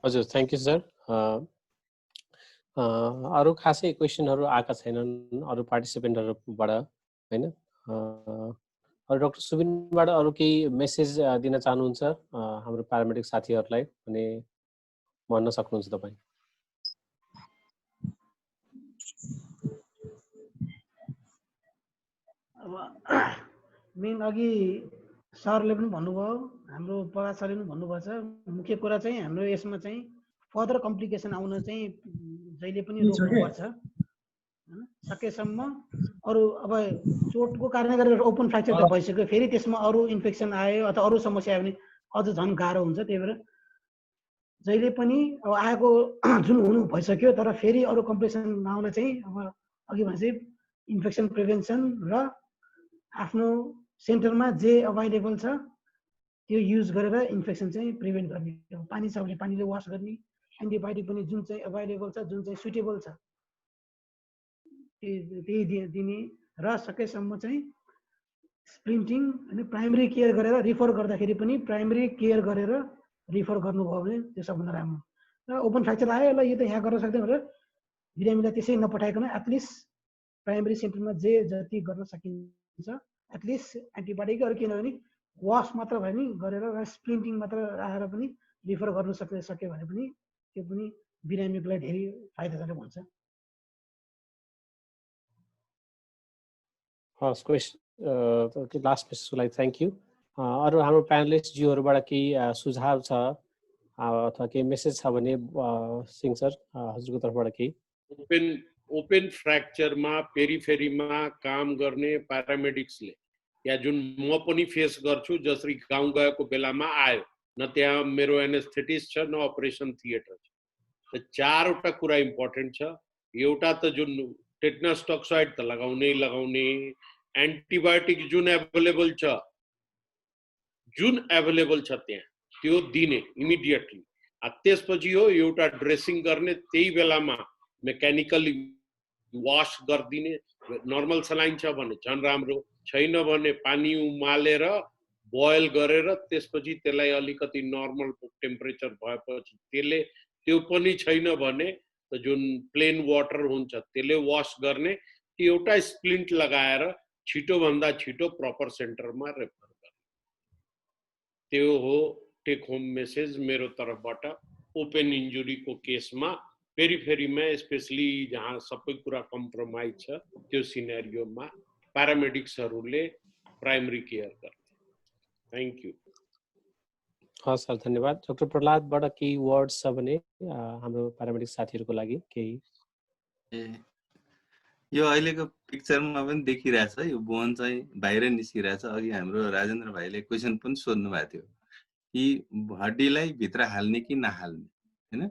हजुर थ्यांक यू सर। अरु खासै क्वेशनहरु आएका छैनन् अरु पार्टिसिपेन्टहरुबाट हैन। डाक्टर सुबिनबाट अरु केही मेसेज दिन चाहनुहुन्छ हाम्रो प्यारामेडिक साथीहरुलाई भने भन्न सक्नुहुन्छ तपाई? अब मेन अघि सरले पनि भन्नुभयो, हाम्रो प्रकाश सरले पनि भन्नुभएको छ, मुख्य कुरा चाहिँ हाम्रो यसमा चाहिँ फर्दर कम्प्लिकेसन आउन चाहिँ जहिले पनि रोक्नुपर्छ हैन। सकेसम्म अरु अब चोटको कारणले गरेर ओपन फ्र्याक्चर त भइसक्यो, फेरि त्यसमा अरु इन्फेक्सन आयो अथवा अरु समस्या आयो भने अझ झन् गाह्रो हुन्छ। त्यही भएर जहिले पनि अब आएको जुन हुनु भइसक्यो तर फेरि अरु कम्प्लिकेसन नआउन चाहिँ अब अघि भने चाहिँ इन्फेक्सन प्रिभेन्सन र आफ्नो सेन्टरमा जे अभाइलेबल छ त्यो युज गरेर इन्फेक्सन चाहिँ प्रिभेन्ट गर्ने। पानी छ भने पानीले वास गर्ने, एन्टिबायोटिक पनि जुन चाहिँ अभाइलेबल छ जुन चाहिँ सुटेबल छ त्यही दिने र सकेसम्म चाहिँ स्प्रिन्टिङ अनि प्राइमरी केयर गरेर रिफर गर्दाखेरि पनि प्राइमरी केयर गरेर रिफर गर्नुभयो भने त्यो सबभन्दा राम्रो। र ओपन फ्र्याक्चर आयो ल यो त यहाँ गर्न सक्दैन भनेर बिरामीलाई त्यसै नपठाइकन एटलिस्ट प्राइमरी सेन्टरमा जे जति गर्न सकिन्छ एटलिस्ट एन्टिबायोटिकहरू किन भने वास मात्र भयो नि गरेर र स्प्रिन्टिङ मात्र राखेर पनि रिफर गर्न सक्यो भने पनि त्यो पनि बिरामीको लागि धेरै फाइदाजनक हुन्छ। हस् लास्ट क्वेसनको लागि थ्यांक यू। अरु हाम्रो प्यानलिस्ट ज्यूहरुबाट केही सुझाव छ अथवा केही मेसेज छ भने सिंह सर हजुरको तर्फबाट केही? ओपन फ्र्याक्चरमा पेरिफेरीमा काम गर्ने प्यारामेडिक्सले या जुन म पनि फेस गर्छु, जसरी गाउँ गएको बेलामा आयो न त्यहाँ मेरो एनेस्थेटिस्ट छ न अपरेसन थिएटर छ। त चारवटा कुरा इम्पोर्टेन्ट छ। एउटा त जुन टेटनस टक्साइड त लगाउने, एन्टिबायोटिक जुन एभाइलेबल छ त्यहाँ त्यो दिने इमिडिएटली। त्यसपछि हो एउटा ड्रेसिङ गर्ने, त्यही बेलामा मेकानिकली वास गरिदिने। नर्मल सलाइन छ भने झन् राम्रो, छैन भने पानी उमालेर बोइल गरेर त्यसपछि त्यसलाई अलिकति नर्मल टेम्परेचर भएपछि त्यसले, त्यो पनि छैन भने त जुन प्लेन वाटर हुन्छ त्यसले वास गर्ने। त्यो एउटा स्प्लिन्ट लगाएर छिटोभन्दा छिटो प्रपर सेन्टरमा रेफर गर्ने। त्यो हो टेक होम मेसेज मेरो तर्फबाट। ओपन इन्जुरीको केसमा पेरिफेरीमा स्पेशली जहाँ सबै कुरा कम्प्रोमाइज छ त्यो सिनेरियोमा प्यारामेडिक्सहरूले प्राइमरी केयर गर्ने। Thank you. हस् सर, धन्यवाद। डाक्टर प्रहलादबाट केही वर्ड्स छ भने हाम्रो प्यारामेडिक साथीहरूको लागि केही? यो अहिलेको पिक्चरमा पनि देखिरहेछ, यो बोन चाहिँ बाहिर निस्किरहेछ। अघि हाम्रो राजेन्द्र भाइले क्वेसन पनि सोध्नु भएको थियो कि हड्डीलाई भित्र हाल्ने कि नहाल्ने, होइन?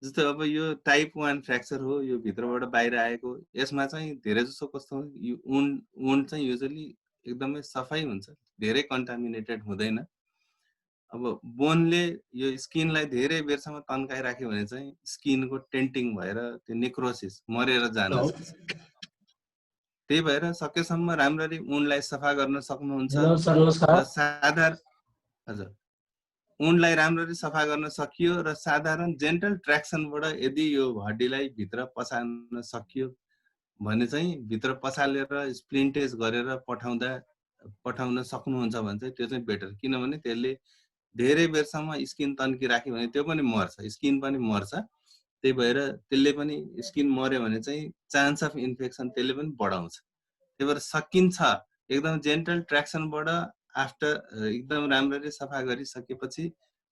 जस्तो अब यो टाइप 1 फ्र्याक्चर हो, यो भित्रबाट बाहिर आएको। यसमा चाहिँ धेरै जसो कस्तो यो वुन्ड चाहिँ युजली एकदमै सफाइ हुन्छ, धेरै कन्टामिनेटेड हुँदैन। अब बोनले यो स्किनलाई धेरै बेरसम्म तन्काइराख्यो भने चाहिँ स्किनको टेन्टिङ भएर त्यो नेक्रोसिस मरेर जान सक्छ। त्यही भएर सकेसम्म राम्ररी वुन्डलाई सफा गर्न सक्नुहुन्छ र साधारण, हजुर, वुन्डलाई राम्ररी सफा गर्न सकियो र साधारण जेन्टल ट्र्याक्सनबाट यदि यो हड्डीलाई भित्र पसाल्न सकियो भने चाहिँ भित्र पसालेर स्प्लिन्टेज गरेर पठाउन सक्नुहुन्छ भने चाहिँ त्यो चाहिँ बेटर। किनभने त्यसले धेरै बेरसम्म स्किन तन्किराख्यो भने त्यो पनि मर्छ, स्किन पनि मर्छ। त्यही भएर त्यसले पनि स्किन मर्यो भने चाहिँ चान्स अफ इन्फेक्सन त्यसले पनि बढाउँछ। त्यही भएर सकिन्छ एकदम जेन्टल ट्र्याक्सनबाट आफ्टर एकदम राम्ररी सफा गरिसकेपछि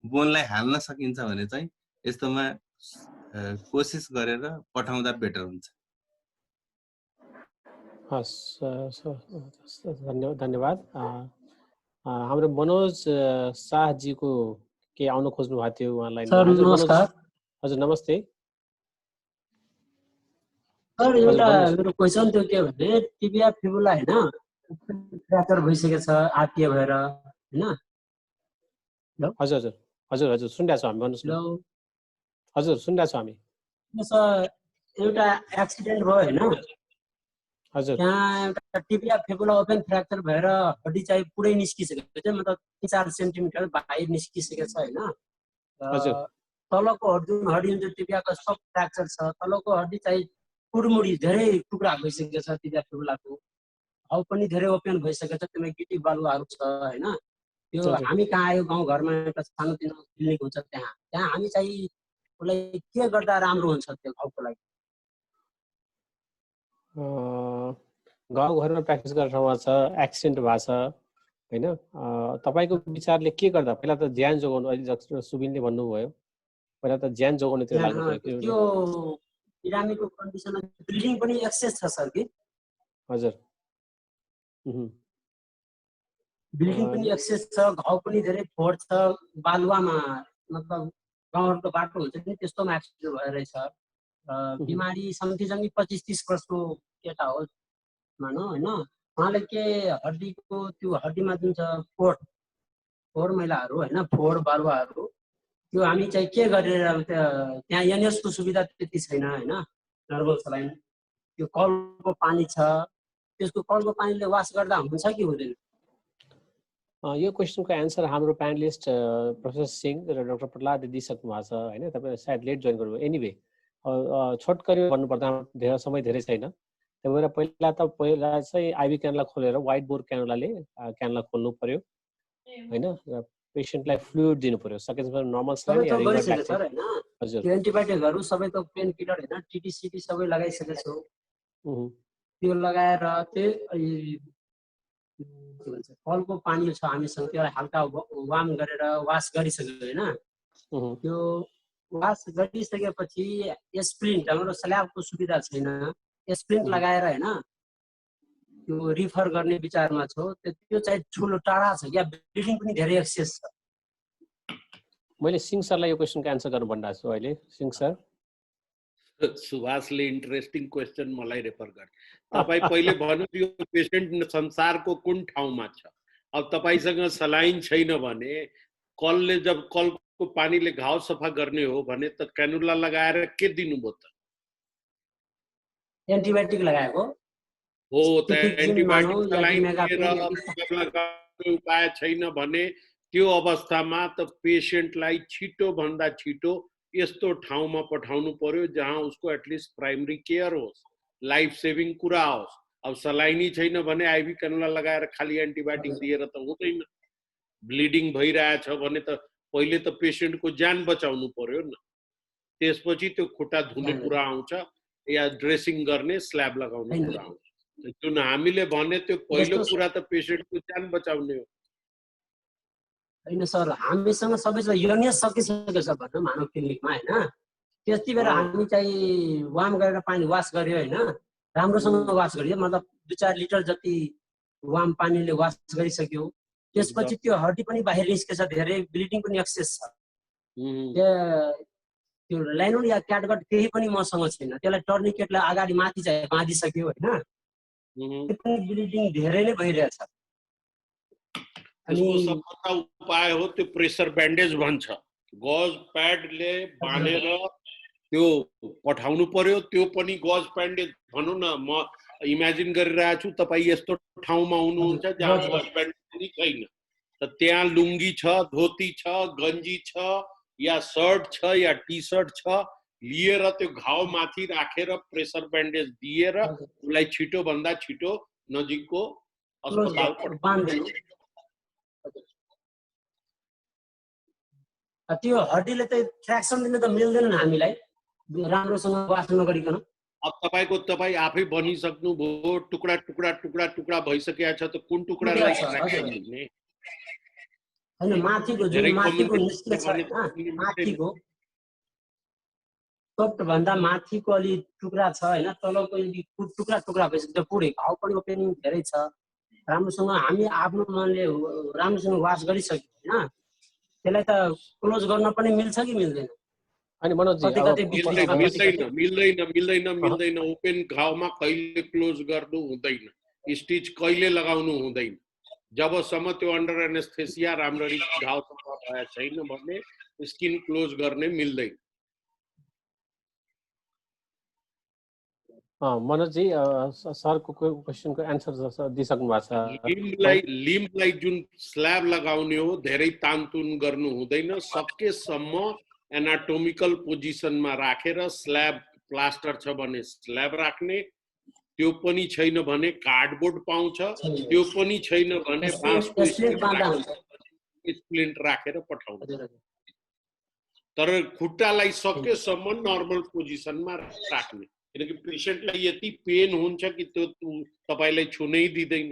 बोनलाई हाल्न सकिन्छ भने चाहिँ यस्तोमा कोसिस गरेर पठाउँदा बेटर हुन्छ। हस्, धन्यवाद। हाम्रो मनोज शाहजीको के आउन खोज्नु भएको थियो उहाँलाई? हजुर नमस्ते सर। एउटा मेरो क्वेसन थियो के भने टिबिया फिबुला होइन फ्र्याक्चर भइसकेको छ आरटिए भएर, होइन? हजुर हजुर हजुर हजुर सुनिरहेको छौँ हामी, भन्नुहोस् न। हजुर सुनिरहेको छौँ हामी। सर एउटा एक्सिडेन्ट भयो होइन, हजुर, त्यहाँ एउटा टिबिया फिबुला ओपन फ्र्याक्चर भएर हड्डी चाहिँ पुरै निस्किसकेको छ, मतलब 3-4 सेन्टिमिटर बाहिर निस्किसकेको छ, होइन? तलको हड्डी जुन टिबियाको सब फ्र्याक्चर छ, तलको हड्डी चाहिँ टुडमुडी धेरै टुक्रा भइसकेको छ। टिबिया फिबुलाको घाउ पनि धेरै ओपन भइसकेको छ, त्यसमा गिटी बालुवाहरू छ, होइन? त्यो हामी कहाँ आयो, गाउँघरमा एउटा सानोतिनो क्लिनिक हुन्छ, त्यहाँ हामी चाहिँ उसलाई के गर्दा राम्रो हुन्छ त्यो घाउको लागि? गाउँघरमा प्र्याक्टिस गर्ने ठाउँमा छ, एक्सिडेन्ट भएको छ, होइन? तपाईँको विचारले के गर्दा? पहिला त ज्यान जोगाउनु, अहिले डाक्टर सुबिनले भन्नुभयो पहिला त ज्यान जोगाउनेतिर लाग्नु पर्यो। त्यो बिरामीको कन्डिसनमा ब्लिडिङ पनि एक्सेस छ सर कि? हजुर, ब्लिडिङ पनि एक्सेस छ, घाउ पनि धेरै फोड छ, बालुवामा मतलब गाउँहरूको बाटो हुन्छ नि त्यस्तोमा एक्सिडेन्ट भएर रहेछ। बिमारी समथिङसँगै 25-30 वर्षको केटा हो मानौ, होइन? उहाँले के हड्डीको त्यो हड्डीमा जुन छ फोहोर मैलाहरू, होइन, फोहोर बालुवाहरू, त्यो हामी चाहिँ के गरेर त्यहाँ एनएसको सुविधा त्यति छैन, होइन? नर्मल सलाइन त्यो कलको पानी छ, त्यसको कलको पानीले वास गर्दा हुन्छ कि हुँदैन? यो क्वेसनको एन्सर हाम्रो प्यानलिस्ट प्रोफेसर सिंह र डाक्टर प्रहलादले दिइसक्नु भएको छ, होइन? तपाईँ सायद लेट जोइन गर्नुभयो। एनिवे छोटकरी भन्नुपर्दा धेरै समय धेरै छैन, त्यही भएर पहिला चाहिँ आइबी क्यानुला खोलेर व्हाइट बोर्ड क्यानुलाले क्यानुला खोल्नु पर्यो, होइन? र पेसेन्टलाई फ्लुइड दिनु पर्यो, सकेसम्म नर्मल सलाइन या रिभर सर, होइन? हजुर, एन्टिबायोटिकहरू सबै त पेन किलर, होइन, टिटिसिटी सबै लगाइसकेको छु। त्यो लगाएर त्यो कलको पानी छ हामीसँग, त्यसलाई हल्का वार्म गरेर वास गरिसक्यो, होइन? त्यो वास गरिसकेपछि स्प्लिन्ट, हाम्रो स्ल्याबको सुविधा छैन, स्प्लिन्ट लगाएर, होइन, त्यो रिफर गर्ने विचारमा छु। त्यो चाहिँ ठुलो टाढा छ या ब्लिडिङ पनि धेरै एक्सेस छ? मैले सिंह सरलाई यो क्वेसनको एन्सर गर्नु भनिरहेको छु अहिले। सिंह सर, सुभाषले इन्ट्रेस्टिङ क्वेसन मलाई रेफर गर्छ। तपाईँ पहिले भन्नु यो पेसेन्ट संसारको कुन ठाउँमा छ? अब तपाईँसँग सलाइन छैन भने कलले जब कल को पानीले घाउ सफा गर्ने हो भने त क्यानुला लगाएर के दिनुभयो त? एन्टिबायोटिक लगाएको हो त एन्टिबायोटिक या लगाइदिएर लगाउने उपाय छैन भने त्यो अवस्थामा त पेशेन्टलाई छिटो भन्दा छिटो यस्तो ठाउँमा पठाउनु पर्यो जहाँ उसको एटलिस्ट प्राइमरी केयर होस्, लाइफ सेभिङ कुरा होस्। अब सलाइनी छैन भने आइभी क्यानुला लगाएर खाली एन्टिबायोटिक दिएर त हुँदैन। ब्लिडिङ भइरहेछ भने त पहिले त पेशेन्टको ज्यान बचाउनु पर्यो न, त्यसपछि त्यो खुट्टा धुने कुरा आउँछ या ड्रेसिङ गर्ने स्ल्याब लगाउने कुरा आउँछ। जुन हामीले भने त्यो पहिलो कुरा त पेशेन्टको ज्यान बचाउने हो। होइन सर, हामीसँग सबैसँग यङेस्ट सकिसकेको छ भनौँ मानव क्लिनिकमा होइन। त्यति बेला हामी चाहिँ वार्म गरेर पानी वास गर्यो होइन, राम्रोसँग वास गर्यो, मतलब 2-4 लिटर जति वार्म पानीले वास गरिसक्यो। त्यसपछि त्यो हड्डी पनि बाहिर निस्केछ, धेरै ब्लिडिङ पनि एक्सेस छ। त्यो लाइनोन या क्याटगट केही पनि मसँग छैन, त्यसलाई टर्निकेटलाई अगाडि माथि चाहिँ बाँधिसक्यो होइन, त्यो पनि ब्लिडिङ धेरै नै भइरहेछ। त्यसको सबभन्दा उपाय हो त्यो प्रेसर ब्यान्डेज भन्छ, गज प्याडले बाँधेर त्यो पठाउनु पर्यो। त्यो पनि गज ब्यान्डेज भनौँ न, म इमेजिन गरिरहेको छु तपाईँ यस्तो ठाउँमा हुनुहुन्छ जहाँ गज ब्यान्डेज पनि छैन, त त्यहाँ लुङ्गी छ, धोती छ, गन्जी छ या सर्ट छ या टी सर्ट छ, लिएर त्यो घाउ माथि राखेर प्रेसर ब्यान्डेज दिएर उसलाई छिटो भन्दा छिटो नजिकको अस्पताल पठाउनु। त्यो हड्डीले त ट्र्याक्सन दिन त मिल्दैन हामीलाई राम्रोसँग वास नगरिकन। अब तपाईँ आफै भनिसक्नु भयो टुक्रा टुक्रा टुक्रा टुक्रा भइसकेको छ, त कुन टुक्रालाई ट्र्याक्सन दिने? होइन, माथिको जुन माथिको निस्केछ होइन, माथिको टोप्ट भन्दा माथिको अलि टुक्रा छ होइन, तलको यदि टुक्रा टुक्रा भइसक्यो त्यो पुरै घाउ पनि ओपेनिङ धेरै छ। राम्रोसँग हामी आफ्नो मनले राम्रोसँग वास गरिसक्यो होइन, त्यसलाई त क्लोज गर्न पनि मिल्छ कि मिल्दैन? अनि मनोज जी मिल्दैन। ओपन घाउमा कहिले क्लोज गर्नु हुँदैन, स्टिच कहिले लगाउनु हुँदैन जबसम्म त्यो अन्डर एनेस्थेसिया राम्ररी घाउ सफा भएको छैन भने स्किन क्लोज गर्ने मिल्दैन। मनोज जी सरको क्वेसनको एन्सर दिइसक्नु भएको छ। लिम्बलाई जुन स्ल्याब लगाउने हो धेरै तानतुन गर्नु हुँदैन, सकेसम्म एनाटोमिकल पोजिसनमा राखेर स्ल्याब प्लास्टर छ भने स्ल्याब राख्ने, त्यो पनि छैन भने कार्डबोर्ड पाउँछ, त्यो पनि छैन भने बाँसको स्प्लिन्ट राखेर पठाउनु। तर खुट्टालाई सकेसम्म नर्मल पोजिसनमा राख्ने, किनकि पेशेन्टलाई यति पेन हुन्छ कि त्यो तपाईलाई छुनै दिँदैन।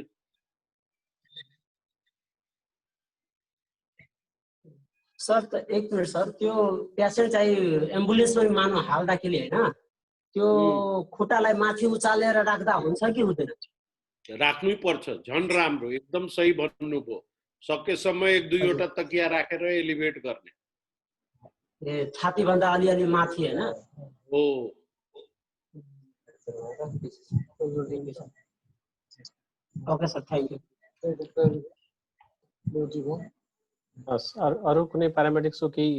सर त एक मिनट सर, त्यो पेसेन्ट चाहिँ एम्बुलेन्समा मानव हाल्दाखेरि होइन, त्यो खुट्टालाई माथि उचालेर राख्दा हुन्छ कि हुँदैन? राख्नै पर्छ, झन् राम्रो, एकदम सही भन्नुभयो। सकेसम्म 1-2 तकिया राखेर एलिभेट गर्ने। ए छाती भन्दा अलिअलि माथि होइन? हो। Okay sir, thank you. अरू कुनै प्यारामेडिक्सको केही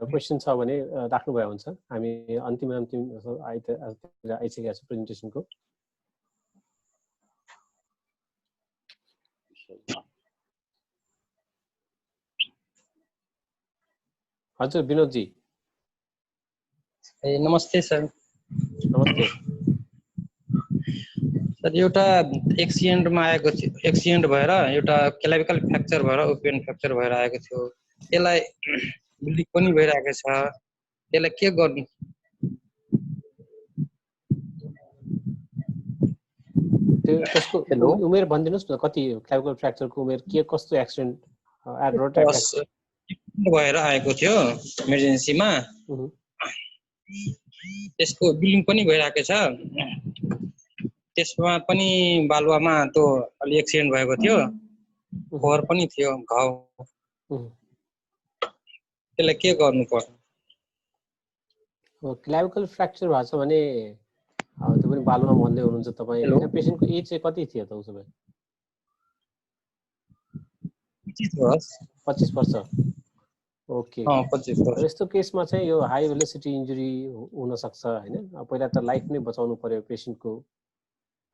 क्वेसन छ भने राख्नुभयो हुन्छ, हामी अन्तिम आइसकेको छ प्रेजेन्टेसनको। हजुर विनोद जी। नमस्ते सर। नमस्ते सर, एउटा एक्सिडेन्टमा आएको थियो, एक्सिडेन्ट भएर एउटा क्लाभिकल फ्र्याक्चर भएर ओपन फ्र्याक्चर भएर आएको थियो, त्यसलाई ब्लिडिङ पनि भइरहेको छ, त्यसलाई के गर्नु? त्यसको उमेर भनिदिनुहोस् न, कति क्लाभिकल फ्र्याक्चरको उमेर, के कस्तो एक्सिडेन्ट भएर आएको थियो इमर्जेन्सीमा, त्यसको ब्लिडिङ पनि भइरहेको छ, त्यसमा पनि बालुवामा त्यो अलि एक्सिडेन्ट भएको थियो, फोहोर पनि थियो घाउ, त्यसलाई के गर्नु पर्छ? क्लाभिकल फ्र्याक्चर भएको छ भने त्यो पनि बालुवा भन्दै हुनुहुन्छ तपाईँ, होइन? पेसेन्टको एज चाहिँ कति थियो त उसो भए? 25 वर्ष। ओके 25%। यस्तो केसमा चाहिँ यो हाई भेलोसिटी इन्जुरी हुन सक्छ हैन पहिला त लाइफ नै बचाउनु पर्यो पेशेन्टको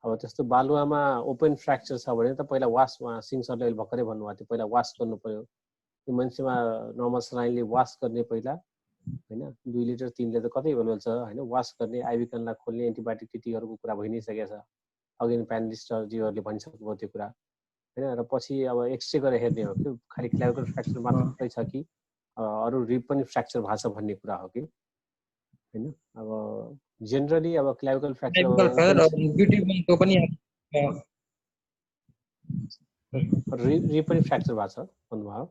अब त्यस्तो बालुवामा ओपन फ्र्याक्चर छ भने त पहिला वास सिंह सरले भर्खरै भन्नुभएको थियो पहिला वास गर्नु पर्यो त्यो मान्छेमा नर्मल सलाइनले वास गर्ने पहिला हैन 2 लिटर 3 लिटर कतै एभाइलेबल छ हैन वास गर्ने आइभी कनला खोल्ने एन्टिबायोटिक टिटीहरुको कुरा भइ नै सकेको छ अघि प्यानलिस्टजीहरुले भनिसक्नुभयो त्यो कुरा हैन र पछि अब एक्सरे गरेर हेर्ने हो कि खाली क्लाभिकल फ्र्याक्चर मात्रै छ कि अरु रिब पनि फ्र्याक्चर भएको छ भन्ने कुरा हो कि हैन अब जेनरली अब क्लाभिकल फ्र्याक्चर ब्युटीको पनि रिब पनि फ्र्याक्चर भएको छ भन्नुभयो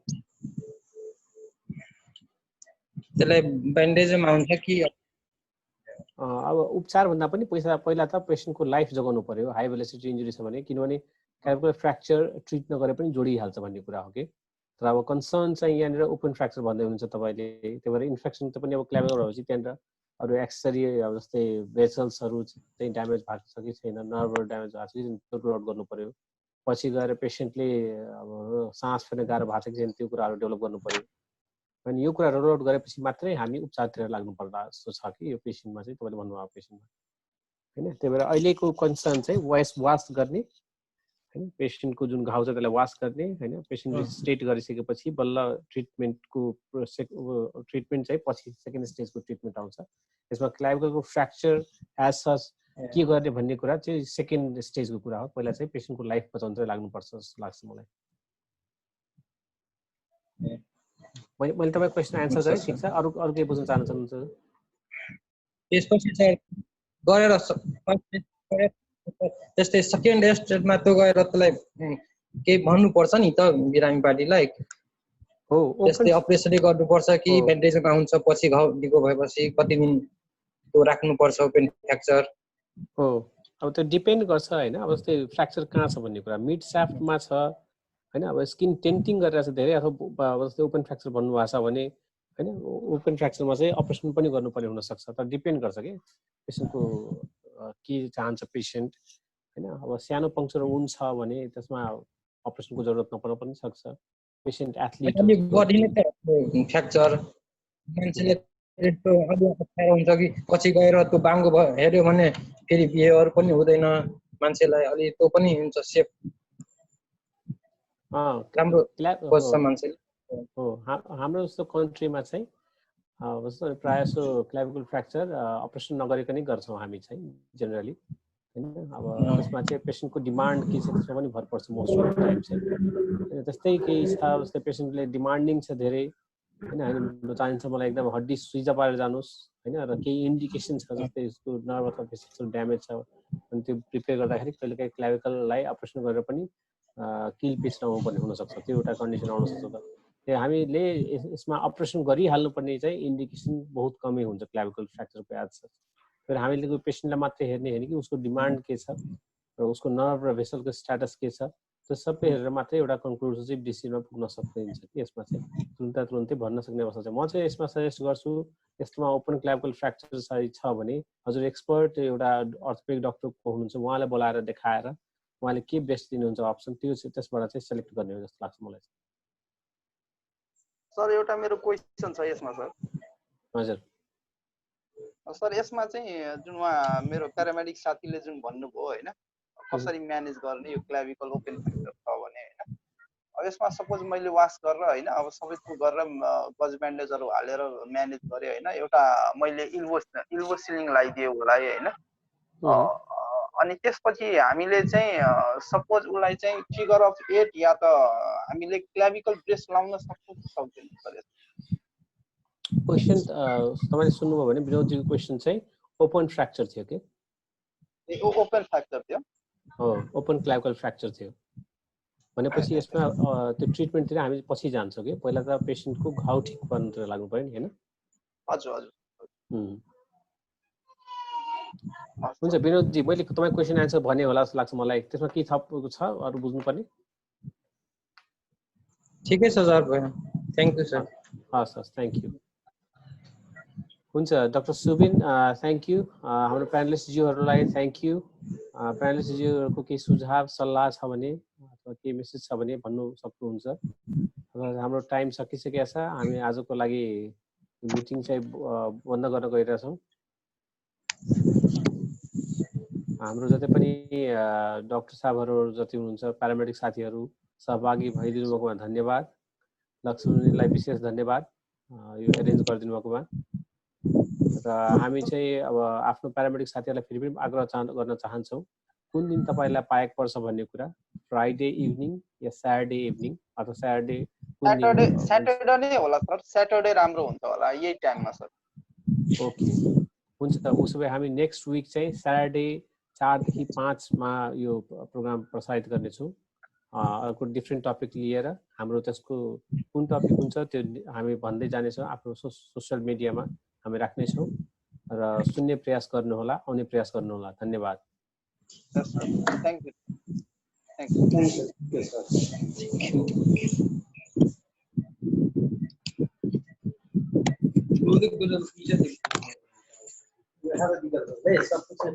त्यसलाई ब्यान्डेजमा हुन्छ कि अब उपचार भन्दा पनि पहिला त पेशेन्टको लाइफ जोगाउनु पर्यो हाई भेलोसिटी इन्जुरी छ भने किनभने क्लाभिकल फ्र्याक्चर ट्रिट नगरे पनि जोडिहाल्छ भन्ने कुरा हो कि तर अब कन्सर्न चाहिँ यहाँनिर ओपन फ्र्याक्चर भन्दै हुनुहुन्छ तपाईँले त्यही भएर इन्फेक्सन त पनि अब क्लाभिकल भएपछि त्यहाँनिर अरू एक्सरी अब जस्तै भेसल्सहरू चाहिँ ड्यामेज भएको छ कि छैन नर्भहरू ड्यामेज भएको छ कि रोल आउट गर्नु पर्यो पछि गएर पेशेन्टले अब सास फेर्न गाह्रो भएको छ कि छैन त्यो कुराहरू डेभलप गर्नु पर्यो अनि यो कुरा रोल आउट गरेपछि मात्रै हामी उपचारतिर लाग्नु पर्ला जस्तो छ कि यो पेशेन्टमा चाहिँ तपाईँले भन्नुभएको पेशेन्टमा हैन त्यही भएर अहिलेको कन्सर्न चाहिँ वास गर्ने हैन पेशेन्टको जुन घाउ छ त्यसलाई वास गर्ने हैन पेशेन्ट स्टेट गरिसकेपछि बल्ल ट्रिटमेन्टको ट्रिटमेन्ट चाहिँ पछि सेकेन्ड स्टेजको ट्रिटमेन्ट आउँछ यसमा क्लाभिकलको फ्र्याक्चर एज सच के गर्ने भन्ने कुरा चाहिँ सेकेन्ड स्टेजको कुरा हो पहिला चाहिँ पेशेन्टको लाइफ बचाउन लाग्नुपर्छ जस्तो लाग्छ मलाई मैले तपाईको क्वेशन आन्सर गरेँ ठीक छ अरु केही बुझ्न चाहनुहुन्छ त्यसपछि चाहिँ गरेर त्यस्तै सेकेन्ड स्टेजमा त्यो गएर त्यसलाई केही भन्नुपर्छ नि त बिरामी पार्टीलाई हो त्यस्तै अपरेसनै गर्नुपर्छ कि ब्यान्डेजमा हुन्छ पछि घाउ निको भएपछि कति दिन त्यो राख्नुपर्छ ओपन फ्र्याक्चर हो अब त्यो डिपेन्ड गर्छ हैन अब जस्तै फ्र्याक्चर कहाँ छ भन्ने कुरा मिड शाफ्टमा छ हैन अब स्किन टेन्टिङ गरेर छ धेरै अथवा अब जस्तै ओपन फ्र्याक्चर भन्नुभएको छ भने हैन ओपन फ्र्याक्चरमा चाहिँ अपरेसन पनि गर्नुपर्ने हुन सक्छ तर डिपेन्ड गर्छ के पेशेन्टको के चाहन्छ पेशेन्ट हैन अब सानो पङ्क्चर वुन्ड छ भने त्यसमा अपरेसनको जरुरत नपर्न पनि सक्छ पेशेन्ट एथलीट फ्र्याक्चर मान्छेले हुन्छ कि पछि गएर त्यो बाङ्गो हेर्यो भने फेरि बिहेयर पनि हुँदैन मान्छेलाई अलि त्यो पनि हुन्छ सेफ राम्रो बस्छ मान्छेले हो हाम्रो जस्तो कन्ट्रीमा चाहिँ जस्तो प्रायः जस्तो क्लाभिकल फ्र्याक्चर अपरेसन नगरिकन नै गर्छौँ हामी चाहिँ जेनरली हैन अब त्यसमा चाहिँ पेशेन्टको डिमान्ड के छ त्यसमा पनि भर पर्छ मोस्ट अफ द टाइम चाहिँ त्यस्तै केही छ जस्तै पेशेन्टले डिमान्डिङ छ धेरै हैन हैन चाहिन्छ मलाई एकदम हड्डी सुइजा पारेर जानुस् हैन र केही इन्डिकेसन छ जस्तै यसको नर्भ अथवा भेसिकल ड्यामेज छ अनि त्यो प्रिपेयर गर्दाखेरि कहिलेकाहीँ क्लाभिकललाई अपरेसन गरेर पनि किल पिस नहुनु पर्ने हुन सक्छ त्यो एउटा कन्डिसन आउन सक्छ त त्यो हामीले यसमा अपरेसन गरिहाल्नु पर्ने चाहिँ इन्डिकेसन बहुत कमै हुन्छ क्लाभिकल फ्र्याक्चरको याद छ तर हामीले पेशेन्टलाई मात्रै हेर्ने हैन कि उसको डिमान्ड के छ र उसको नर्भ र भेसलको स्ट्याटस के छ त्यो सबै हेरेर मात्रै एउटा कन्क्लुसिभ डिसिजनमा पुग्न सकिन्छ कि यसमा चाहिँ तुरुन्तै भन्न सक्ने अवस्था छ म चाहिँ यसमा सजेस्ट गर्छु यस्तोमा ओपन क्लाभिकल फ्र्याक्चर छ भने हजुर एक्सपर्ट एउटा अर्थोपेडिक डाक्टर हुनुहुन्छ उहाँलाई बोलाएर देखाएर उहाँले के बेस्ट दिनुहुन्छ अप्सन त्यो त्यसबाट चाहिँ सेलेक्ट गर्ने हो जस्तो लाग्छ मलाई सर एउटा मेरो क्वेशन छ यसमा सर हजुर सर यसमा चाहिँ जुन उहाँ मेरो प्यारामेडिक साथीले जुन भन्नुभयो हैन कसरी म्यानेज गर्ने यो क्लाभिकल ओपन फ्र्याक्चर छ भने हैन अब यसमा सपोज मैले वास गरेर हैन अब सबै थु गरेर गज ब्यान्डेजहरु हालेर म्यानेज गरे हैन एउटा मैले इल्बो सिलिङ लगाइदियो होला हैन अनि त्यसपछि हामीले चाहिँ सपोज उलाई चाहिँ फिगर अफ 8 या त हामीले क्लाभिकल ब्रेस लाउन सक्छौं कि सक्दैनौँ सर क्वेशन तपाईले सुन्नुभयो भने विनोदजीको क्वेशन चाहिँ ओपन फ्र्याक्चर थियो के ओपन फ्र्याक्चर थियो हो ओपन क्लाभिकल फ्र्याक्चर थियो भनेपछि यसमा त्यो ट्रिटमेन्टतिर हामी पछि जान्छौँ कि पहिला त पेशेन्टको घाउ ठिक पार्नतिर लाग्नु पर्यो नि हैन हजुर हजुर हुन्छ विनोदजी मैले तपाईको क्वेशन आन्सर भने होला जस्तो लाग्छ मलाई त्यसमा के थप छ अरु बुझ्नु पर्ने ठिकै छ सर भयो थ्यांक यू सर हस् हस् थ्यांक यू हुन्छ डाक्टर सुबिन थ्यांक यू हाम्रो प्यानलिस्ट ज्यूहरुलाई थ्यांक यू प्यानलिस्ट ज्यूहरुको केही सुझाव सल्लाह छ भने केही मेसेज छ भने भन्नु सक्नुहुन्छ। र हाम्रो टाइम सकिसकेको छ, हामी आजको लागि मिटिङ चाहिँ बन्द गर्न गइरहेछौँ। हाम्रो जति पनि डाक्टर साहबहरू जति हुनुहुन्छ, प्यारामेडिक साथीहरू सहभागी भइदिनु भएकोमा धन्यवाद। लक्ष्मीलाई विशेष धन्यवाद यो एरेन्ज गरिदिनु भएकोमा। र हामी चाहिँ अब आफ्नो प्यारामेडिक साथीहरूलाई फेरि पनि आग्रह गर्न चाहन्छौँ, कुन दिन तपाईँलाई पाएको पर्छ भन्ने कुरा, फ्राइडे इभिनिङ या स्याटरडे इभिनिङ अथवा स्याटरडे नै होला सर, स्याटरडे राम्रो हुन्छ होला यही टाइममा सर। ओके हुन्छ, उसो भए हामी नेक्स्ट विक चाहिँ स्याटरडे 4 देखि 5 मा यो प्रोग्राम प्रसारित गर्नेछौँ। अर्को डिफ्रेन्ट टपिक लिएर हाम्रो त्यसको कुन टपिक हुन्छ त्यो हामी भन्दै जानेछौँ, आफ्नो सोसियल मिडियामा हामी राख्नेछौँ। र सुन्ने प्रयास गर्नुहोला, आउने प्रयास गर्नुहोला। धन्यवाद। Thank you. सब कुछ